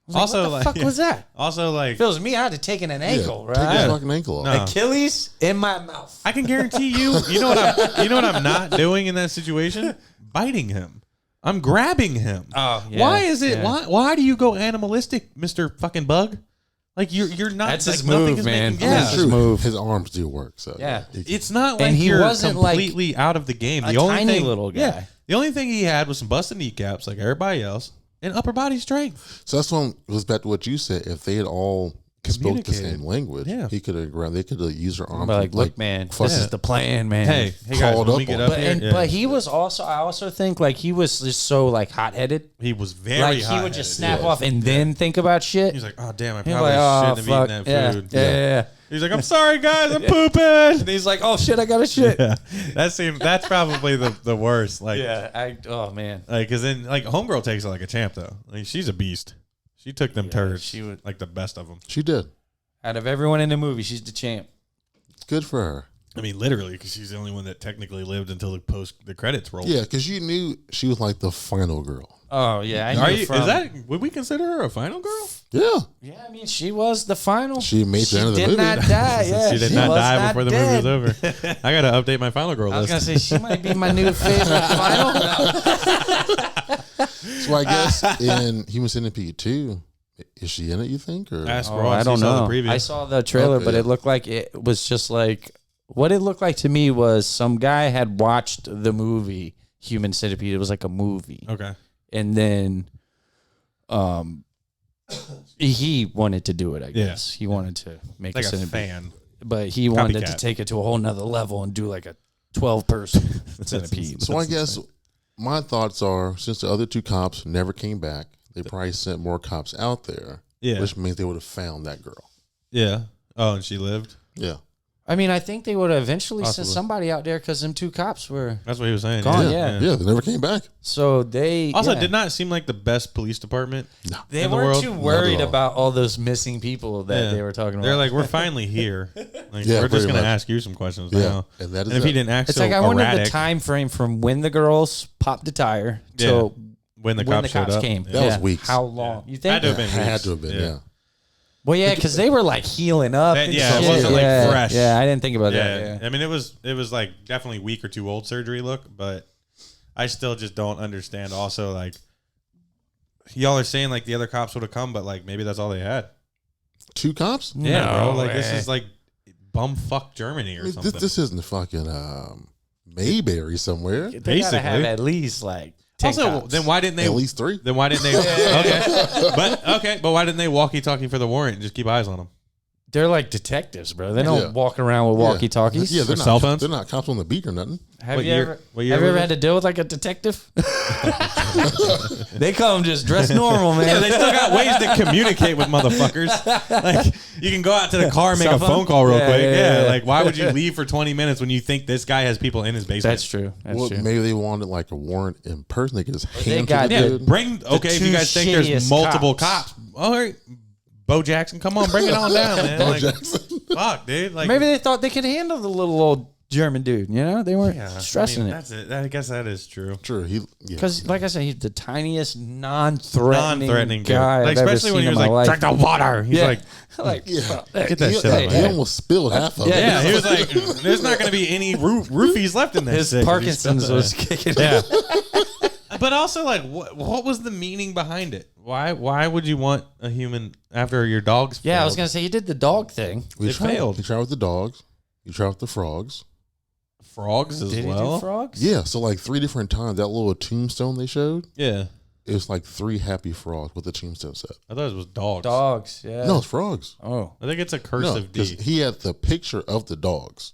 I was like, Also, what the like, fuck yeah. was that? Also, like, If it was me, I'd have taken an ankle, Take his right? fucking ankle off. No. Achilles in my mouth. I can guarantee you. You know what I'm not doing in that situation? Biting him. I'm grabbing him. Oh, yeah, Why is it? yeah. Why do you go animalistic, Mister Fucking Bug? Like you're not. That's like, his nothing move, is man. making- Yeah. Yeah. It's his true. move. His arms do work. So Yeah. It's not like And he you're wasn't, like, completely out of the game. a The only tiny thing, little guy. Yeah, the only thing he had was some busted kneecaps, like everybody else, and upper body strength. So that's one goes back to what you said. If they had all spoke the Communicated. same language, Yeah. he could have grabbed. They could have used their arms. But like, look, man, fuck this it. is the plan, man. Hey guys, Called when up we get on up But, here, and, yeah. but he was also, I also think like he was just so like hot headed. he was very Like he hot-headed. would just snap yeah. off and then think about shit. He's like, oh damn, I He'd be probably like, oh, shouldn't have fuck. eaten Yeah. that food. Yeah. He's like, I'm sorry guys, I'm pooping. And he's like, oh shit, I got a shit. Yeah, that's probably the worst. Like, Oh man. like, cause then like homegirl takes it like a champ though. Like she's a beast. She took them turds. she would- like the best of them. She did. Out of everyone in the movie, she's the champ. Good for her. I mean, literally, because she's the only one that technically lived until the credits rolled. Yeah, because you knew she was like the final girl. Oh yeah, I Are knew you? from, Is that? Would we consider her a final girl? Yeah. Yeah, I mean, she was the final. She made the end of the did movie. not die. Yeah, she did not was die not before the dead. movie was over. I got to update my final girl I was list. gonna say she might be my new favorite final. So I guess in Human Centipede 2, is she in it, you think? Or Ask Oh, Ross. I don't He saw know. the preview. I saw the trailer, Okay, but yeah. it looked like it was just like what it looked like to me was some guy had watched the movie Human Centipede. It was like a movie, Okay. and then, he wanted to do it. I guess he wanted to make Like a a centipede, fan. but he wanted to Copycat. take it to a whole nother level and do like a 12-person centipede. So I guess my thoughts are, since the other two cops never came back, they probably sent more cops out there, Yeah. which means they would have found that girl. Yeah. Oh, and she lived? Yeah. I mean, I think they would have eventually Possibly. sent somebody out there because them two cops were. That's what he was saying. Gone, Yeah, they never came back. So they Also, yeah. did not seem like the best police department. They in the weren't world. too Not worried at all. about all those missing people that Yeah. they were talking about. They're like, we're finally here. Like, Yeah, we're just pretty going to much. ask you some questions Yeah. now. And that is And if he it. didn't act it's so like I wonder erratic the time frame from when the girls popped the tire to Yeah. when the when cops, the cops showed up. came. That was weeks. How long? You Had think? to have been Had weeks. to have been, yeah. Well, yeah, because they were like healing up. That- and yeah, it shit. wasn't, like, Yeah, fresh. Yeah, I didn't think about Yeah. that. Yeah. I mean, it was like definitely week or two old surgery look, but I still just don't understand. Also, like, y'all are saying like the other cops would have come, but like maybe that's all they had. Two cops? Yeah, bro. Like this way. is like bumfuck Germany I or mean, something. this isn't fucking Mayberry somewhere. They gotta have Basically. at least like 10 also, cops. then why didn't they? At least three. Then why didn't they? but why didn't they walkie-talkie for the warrant and just keep eyes on them? They're like detectives, bro. They don't Yeah. walk around with walkie talkies. Yeah, they're Or not, cell phones? They're not cops on the beat or nothing. Have What you year- ever, what year have you was ever it? had to deal with like a detective? They come just dressed normal, man. Yeah, they still got ways to communicate with motherfuckers. Like you can go out to the car and make Cell a phone? phone call real Yeah, quick. yeah, yeah. Like why would you leave for 20 minutes when you think this guy has people in his basement? That's true. That's Well, true. maybe they wanted like a warrant in person. They could just They hand got- to Yeah, the dude. bring okay. If you two guys think there's shittiest multiple cops. cops, all right, Bo Jackson, come on, bring it on down, man. Bo Like, Jackson. fuck, dude. Like Maybe they thought they could handle the little old German dude. You know, they weren't stressing it. That's it. I guess that is true. Sure, yeah. Because, like I said, he's the tiniest non-threatening, Non-threatening guy Like, I've ever especially when seen he was in my like, life. drink the water. He's Yeah. like, like, Yeah. get that he, shit out of my he head. almost spilled half of it. Yeah, he was like, there's not going to be any roofies left in this. his shit. Parkinson's was kicking. Yeah. But also, like, what was the meaning behind it? Why would you want a human after your dog's Yeah, I was failed? gonna say he did the dog thing. We It tried, failed. He tried with the dogs. He tried with the frogs. Frogs as Did he well. do frogs? Yeah, so like 3 different times, that little tombstone they showed, Yeah. it was like 3 happy frogs with the tombstone set. I thought it was dogs. Dogs. Yeah. No, it's frogs. Oh. I think it's a No, cursive because D. he had the picture of the dogs.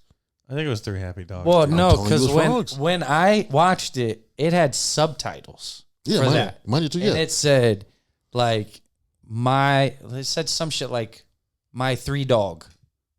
I think it was 3 happy dogs. Well, no, telling you because it was frogs. when I watched it, it had subtitles. Yeah, For mine, that. mine did too. And Yeah, it said, like, it said some shit like, my 3 dog.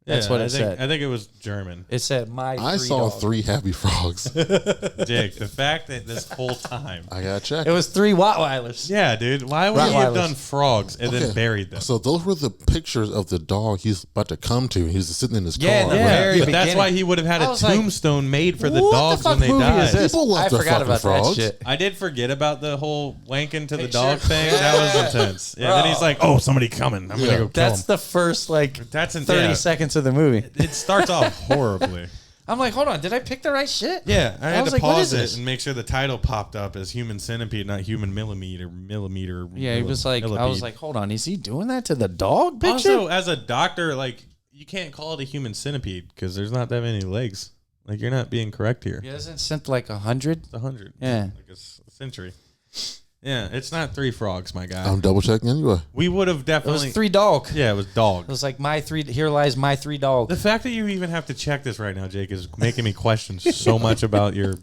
That's what it said. I think it was German. It said, my 3 I saw dog. 3 happy frogs. Jake, the fact that this whole time. I gotta check. It was 3 Rottweilers. Yeah, dude. Why would you have Rottweilers. done frogs and then Okay, buried them? So those were the pictures of the dog he's about to come to. He's sitting in his Yeah, car. the very But that's beginning. why he would have had I a was like, tombstone made for the What dogs the fuck when they movie died. is this? People love I their forgot fucking about frogs. that shit. I did forget about the whole wanking to the Picture. dog thing. That was intense. Yeah, then he's like, "Oh, somebody coming! I'm Yeah. gonna go kill That's him." the first, like, That's 30 seconds of the movie. It starts off horribly. I'm like, hold on, did I pick the right shit? Yeah, I had was to like, what pause is it this? and make sure the title popped up as Human Centipede, not Human Millimeter. Yeah, he was like, I was millipede. like, hold on, is he doing that to the dog picture? Also, as a doctor, like, you can't call it a human centipede because there's not that many legs. Like, you're not being correct here. he hasn't sent like 100. It's 100. Yeah. Like a century. Yeah, it's not 3 frogs, my guy. I'm double checking anyway. We would have It definitely. was 3 dog. Yeah, it was dog. It was like here lies my 3 dog. The fact that you even have to check this right now, Jake, is making me question so much about your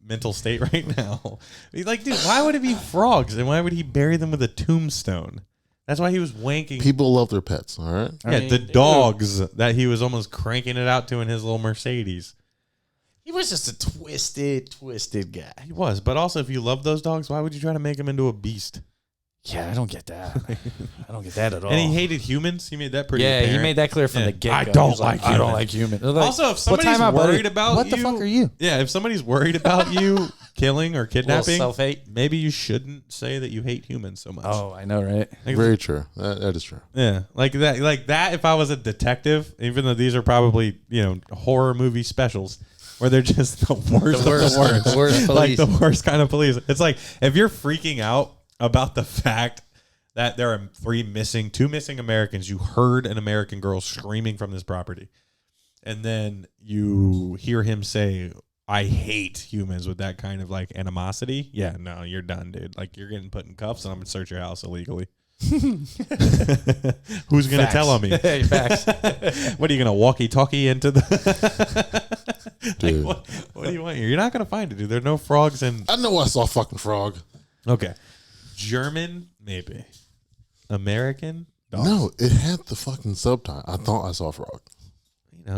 mental state right now. Like, dude, why would it be frogs? And why would he bury them with a tombstone? That's why he was wanking. People love their pets, all right? yeah, I mean, the they dogs that he was almost cranking it out to in his little Mercedes. He was just a twisted guy. He was. But also, if you love those dogs, why would you try to make him into a beast? Yeah, I don't get that. I don't get that at all. And he hated humans. He made that pretty Yeah, apparent. he made that clear from the get-go. I don't He was like I don't humans. like humans. Also, if somebody's worried about what you, the fuck are you? Yeah, if somebody's worried about you killing or kidnapping, self-hate. maybe you shouldn't say that you hate humans so much. Oh, I know, right? Like, Very true. That is true. yeah, like that. If I was a detective, even though these are probably horror movie specials, where they're just the worst, The worst like police. the worst kind of police. It's like if you're freaking out about the fact that there are two missing Americans. You heard an American girl screaming from this property, and then you hear him say, "I hate humans" with that kind of like animosity. Yeah, no, you're done, dude. Like you're getting put in cuffs, and I'm gonna search your house illegally. Who's gonna tell on me? Hey, facts. What are you gonna walkie-talkie into the? Dude. Like, what do you want here? You're not gonna find it, dude. There are no frogs in. I know I saw a fucking frog. Okay, German maybe. American? Dogs. No, it had the fucking subtitle. I thought I saw a frog.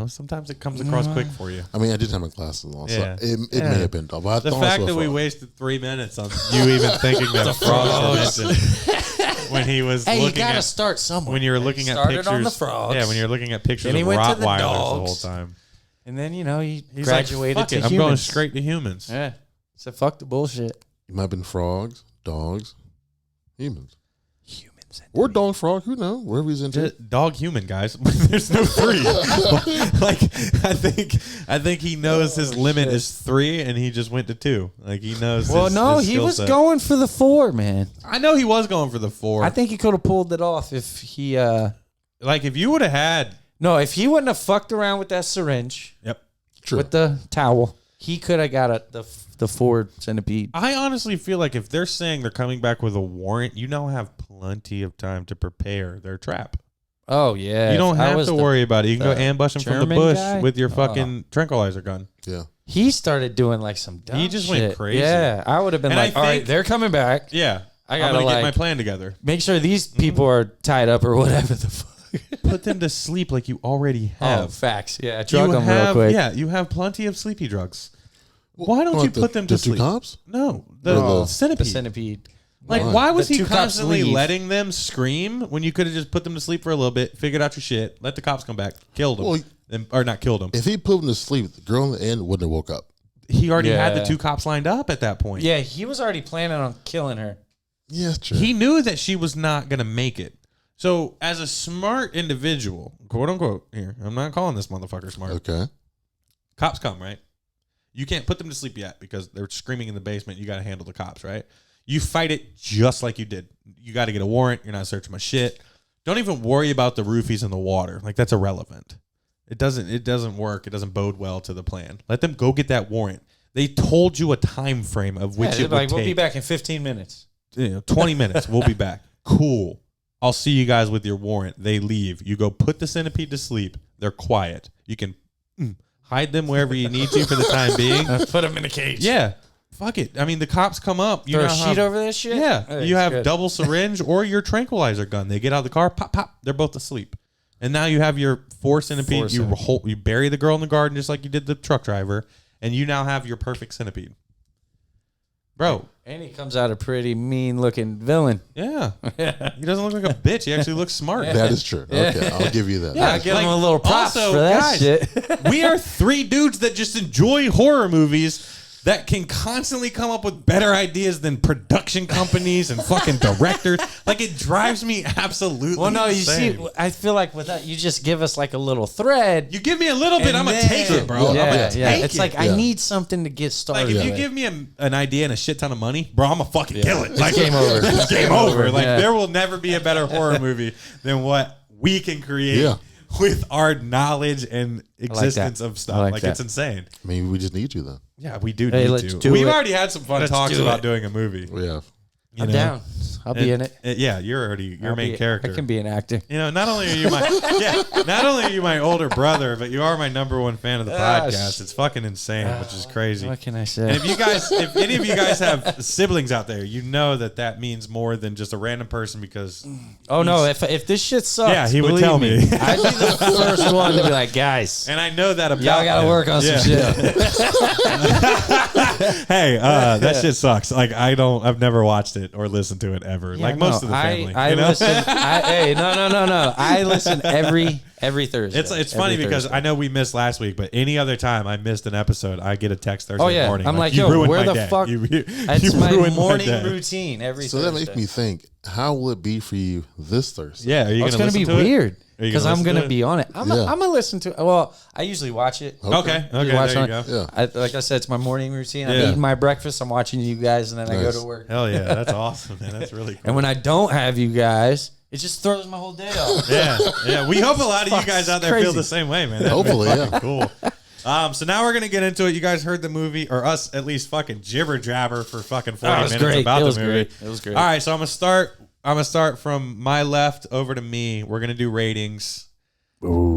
Sometimes it comes across quick for you. I mean, I did have my glasses on, Yeah. so it may have been dog. But I The thought I fact saw a that we frog. wasted 3 minutes on you even thinking that frogs were mentioned when he was Hey, you looking gotta at start somewhere. when you were looking at Started pictures. on the frogs. Yeah, when you're looking at pictures Then he of went to the Rottweilers the whole dogs. time. And then, he He's graduated like, fuck to it, humans. I'm going straight to humans. Yeah. So fuck the bullshit. It might have been frogs, dogs, humans. Human centipede. Or dog, frog, who knows? Wherever he's into. Dog human, guys. There's no 3. Like I think he knows his limit is 3 and he just went to 2. Like he knows Well, his no, he skill was set. going for the 4, man. I know he was going for the 4. I think he could have pulled it off if he like if you would have had if he wouldn't have fucked around with that syringe True. with the towel, he could have got the Ford Centipede. I honestly feel like if they're saying they're coming back with a warrant, you now have plenty of time to prepare their trap. Oh yeah. You don't If I have was to the- worry about it. You can go the ambush him from the German bush guy? with your fucking tranquilizer gun. Yeah. He started doing like some dumb He just shit. went crazy. Yeah, I would have been And I like, all right, think- they're coming back. Yeah. I I'm gotta, gonna get like- my plan together. Make sure these people are tied up or whatever the fuck. Put them to sleep like you already Oh, have. facts. Yeah, you drug them real have, quick. yeah, you have plenty of sleepy drugs. Why don't What, you put them to the sleep? two cops? No, Or the the- centipede. The centipede. Like, Why? why was The he two cops constantly leave. letting them scream when you could have just put them to sleep for a little bit, figured out your shit, let the cops come back, killed them, Well, or not killed them? If he put him to sleep, the girl in the end wouldn't have woke up. He already had the Yeah. 2 cops lined up at that point. Yeah, he was already planning on killing her. Yeah, true. He knew that she was not going to make it. So, as a smart individual, quote unquote, here, I'm not calling this motherfucker smart. Okay. Cops come, right? You can't put them to sleep yet because they're screaming in the basement. You got to handle the cops, right? You fight it just like you did. You got to get a warrant. You're not searching my shit. Don't even worry about the roofies in the water. Like, that's irrelevant. It doesn't work. It doesn't bode well to the plan. Let them go get that warrant. They told you a time frame of which Yeah, it would like, take. we'll be back in 15 minutes. 20 minutes. We'll be back. Cool. I'll see you guys with your warrant. They leave. You go put the centipede to sleep. They're quiet. You can hide them wherever you need to for the time being. Put him in a cage. Yeah. Fuck it. I mean, the cops come up. You Throw a now sheet have- over this shit? Yeah. Hey, You it's have good. double syringe or your tranquilizer gun. They get out of the car. Pop, pop. They're both asleep. And now you have your 4 centipede. You bury the girl in the garden just like you did the truck driver. And you now have your perfect centipede. Bro. And he comes out a pretty mean looking villain. Yeah. He doesn't look like a bitch. He actually looks smart. That is true. Okay, I'll give you that. Yeah. I'll give like, him a little props also, for that guys, shit. We are 3 dudes that just enjoy horror movies that can constantly come up with better ideas than production companies and fucking directors. Like, it drives me absolutely Well, no, you insane. see, I feel like with that, you just give us like a little thread. You give me a little bit, and I'm going to then- take it, bro. I'm Yeah, gonna yeah. take It's it. like, Yeah. I need something to get started. Like, if you with. give me an idea and a shit ton of money, bro, I'm going to fucking kill it. Like, game over. It's game over. Like, Yeah. there will never be a better horror movie than what we can create Yeah. with our knowledge and existence of stuff. like Like, that. it's insane. Maybe we just need you then. Yeah, we do Hey, need let's to. do We've it. already had some fun Let's talks do about it. doing a movie. We have. You I'm know? down. I'll be in it. Yeah, you're I'll main be- character. I can be an actor. You know, not only are you my not only are you my older brother, but you are my #1 fan of the podcast. It's fucking insane, which is crazy. What can I And say? if any of you guys have siblings out there, you know that means more than just a random person because Oh no! If this shit sucks, Yeah, he would believe tell me. I'd be the first one to be like, guys, and I know that about y'all gotta him. work on Yeah. some shit. Hey, that shit sucks. Like I've never watched it. it or listen to it ever. Yeah, like most of the family. I you know? listen. No. I listen every Thursday. It's funny because I know we missed last week, but any other time I missed an episode, I get a text Thursday morning. I'm like, you yo, ruined where my the day. fuck? You That's my ruined morning day. routine every So Thursday. that makes me think, how will it be for you this Thursday? Yeah, are you It's going going to to be weird Are you because gonna I'm listen going to to it? be on it. I'm Yeah. going to listen to it. Well, I usually watch it. Okay, Usually there watch you on- go. Yeah. Like I said, it's my morning routine. I'm Yeah. eating my breakfast. I'm watching you guys, and then I go Nice. to work. Hell yeah, that's awesome, man. That's really cool. And when I don't have you guys, it just throws my whole day off. yeah. We hope a lot of you guys out there feel crazy. the same way, man. That'd be Hopefully, fucking yeah. cool. So now we're gonna get into it. You guys heard the movie, or us at least, fucking jibber jabber for fucking 40 That was minutes great. about It the was movie. great. It was great. All right, so I'm gonna start from my left over to me. We're gonna do ratings.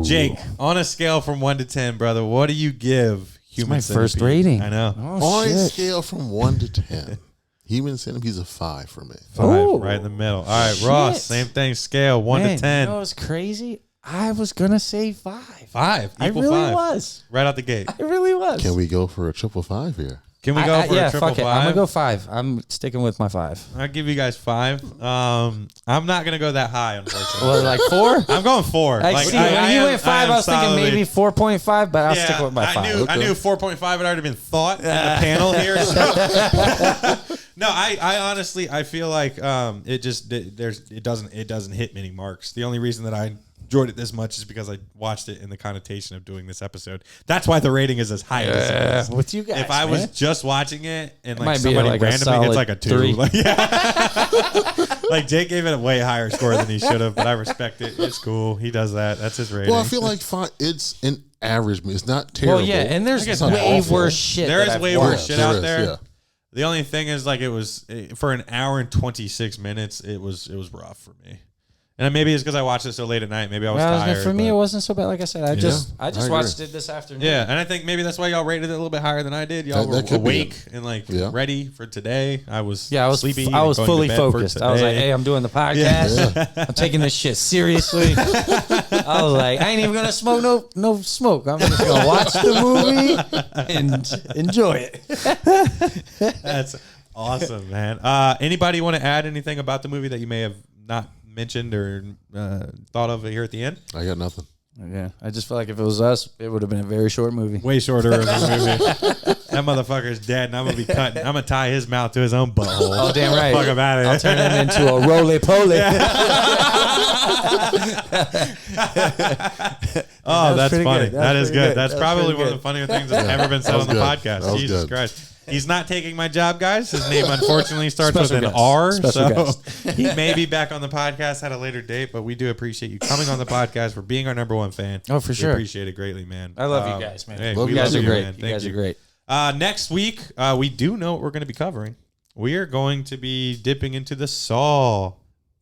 Jake, on a scale from 1 to 10, brother, what do you give Human my Centipede? first rating. I know. Oh, On a shit. scale from 1 to 10, Human Centipede's a 5 for me. 5, Oh, right in the middle. All right, Ross, shit. same thing. Scale 1 Man, to 10. You know what's crazy? I was going to say 5. 5. I Equal really 5. was. Right out the gate. I really was. Can we go for a triple 5 here? Can we go for yeah, a triple fuck it. 5? I'm going to go 5. I'm sticking with my 5. I'll give you guys 5. I'm not gonna go that high, unfortunately. Well, like 4? I'm going 4. I see. When you went 5, I was thinking solidly- maybe 4.5, but I'll stick with my 5. I knew 4.5 had already been thought in the panel here. So. No, I honestly I feel like it doesn't hit many marks. The only reason that I enjoyed it this much is because I watched it in the connotation of doing this episode. That's why the rating is as high as it is. With you guys, If I was man. just watching it and like might be somebody like a randomly, it's solid like a 2. 3. Like, yeah. Like Jake gave it a way higher score than he should have, but I respect it. It's cool. He does that. That's his rating. Well, I feel like 5, it's an average movie. It's not terrible. Well, yeah, and there's It's way not awful. worse shit. There that is I've way watched. worse shit there out is, there. yeah. The only thing is, like, it was for an hour and 26 minutes. It was rough for me, and maybe it's because I watched it so late at night. Maybe I was Well, tired. for me, but- it wasn't so bad. Like I said, I just I watched agree. it this afternoon. yeah, and I think maybe that's why y'all rated it a little bit higher than I did. Y'all That were could be awake and like Yeah. ready for today. I was sleepy. I was and going to fully bed for focused. I was like, today. "Hey, I'm doing the podcast. I'm taking this shit seriously." I was like, "I ain't even gonna smoke no smoke. I'm just gonna watch the movie and enjoy it." That's awesome, man. Anybody want to add anything about the movie that you may have not mentioned or thought of here at the end? I got nothing. Yeah, I just feel like if it was us, it would have been a very short movie. Way shorter of a movie. That motherfucker's dead, and I'm gonna be cutting. I'm gonna tie his mouth to his own butthole. Oh, damn right. Fuck him out of I'll here. turn him into a roly-poly. Oh, that's pretty funny. good. That is pretty good. good. That's That's probably pretty one of good. the funnier things that's ever been said That on was the good. podcast. That was Jesus good. Christ. He's not taking my job, guys. His name unfortunately starts Special with an guest. R. Special So he may be back on the podcast at a later date, but we do appreciate you coming on the podcast for being our number one fan. Oh, for sure. We appreciate it greatly, man. I love you guys, man. Hey, Love we you You guys love are you, great. man. You Thank guys you. are great. Next week, we do know what we're going to be covering. We are going to be dipping into the Saw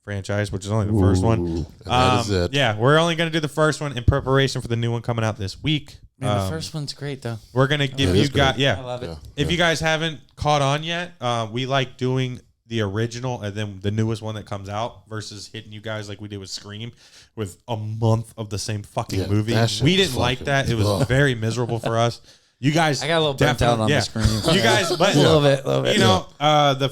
franchise, which is only the first one. And that is it. Yeah, we're only going to do the first one in preparation for the new one coming out this week. Man, the first one's great, though. We're going to give It you is guys, great. yeah. I love it. Yeah. If you guys haven't caught on yet, we like doing the original and then the newest one that comes out versus hitting you guys like we did with Scream with a month of the same fucking Yeah, movie. that shit We was didn't like fucking- that. It was Ugh. very miserable for us. You guys, I got a little burnt out on the definitely- Scream. You guys, but A little bit. you know, the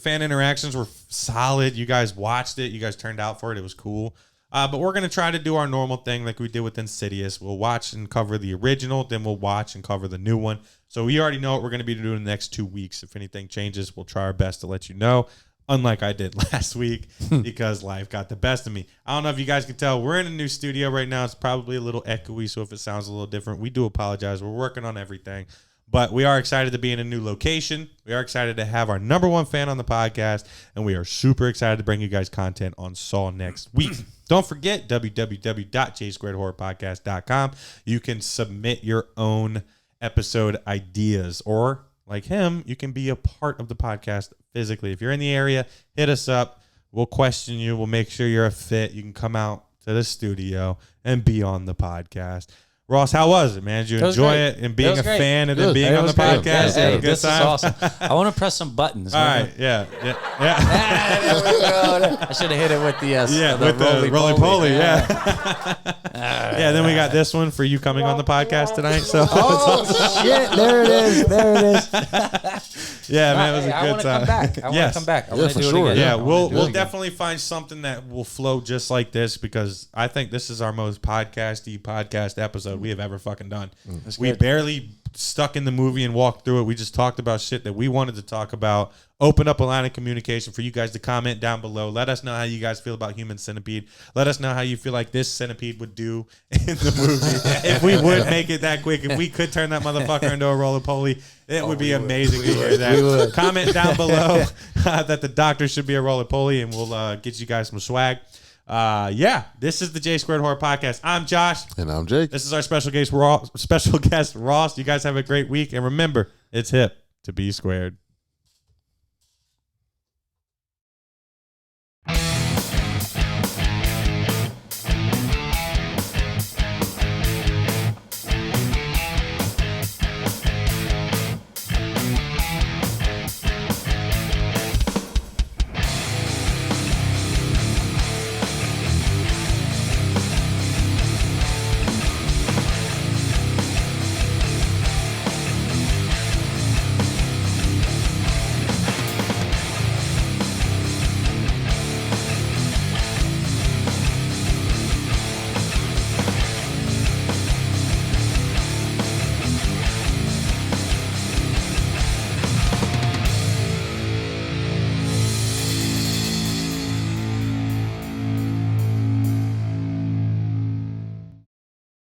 fan interactions were solid. You guys watched it. You guys turned out for it. It was cool. But we're gonna try to do our normal thing like we did with Insidious. We'll watch and cover the original, then we'll watch and cover the new one. So we already know what we're gonna be doing the next 2 weeks. If anything changes, we'll try our best to let you know. Unlike I did last week because life got the best of me. I don't know if you guys can tell. We're in a new studio right now. It's probably a little echoey, so if it sounds a little different, we do apologize. We're working on everything. But we are excited to be in a new location. We are excited to have our number one fan on the podcast. And we are super excited to bring you guys content on Saw next week. Don't forget www.jsquaredhorrorpodcast.com. You can submit your own episode ideas, or like him, you can be a part of the podcast physically. If you're in the area, hit us up. We'll question you. We'll make sure you're a fit. You can come out to the studio and be on the podcast. Ross, how was it, man? Did you It was enjoy great. it and It being was a great. fan and then Good. being It on the was great. podcast? Hey, Have a good this is time? awesome. I want to press some buttons. All right, yeah. I should have hit it with the With the roly-poly, yeah. Then we got this one for you coming on the podcast tonight. So Oh shit! There it is. yeah, man, it was a I good want to time. come back. I want Yes. to come back. I Yeah, want for to do sure. it again. Yeah, I wanna we'll do it again. definitely find something that will flow just like this because I think this is our most podcast episode we have ever fucking done. We barely stuck in the movie and walked through it. We just talked about shit that we wanted to talk about. Open up a line of communication for you guys to comment down below. Let us know how you guys feel about Human Centipede. Let us know how you feel like this centipede would do in the movie. If we would make it that quick, if we could turn that motherfucker into a roly-poly, it would be amazing to hear that. Comment down below that the doctor should be a roly-poly, and we'll get you guys some swag. This is the J Squared Horror Podcast. I'm Josh. And I'm Jake. This is our special guest, Ross. You guys have a great week, and remember, it's hip to be squared.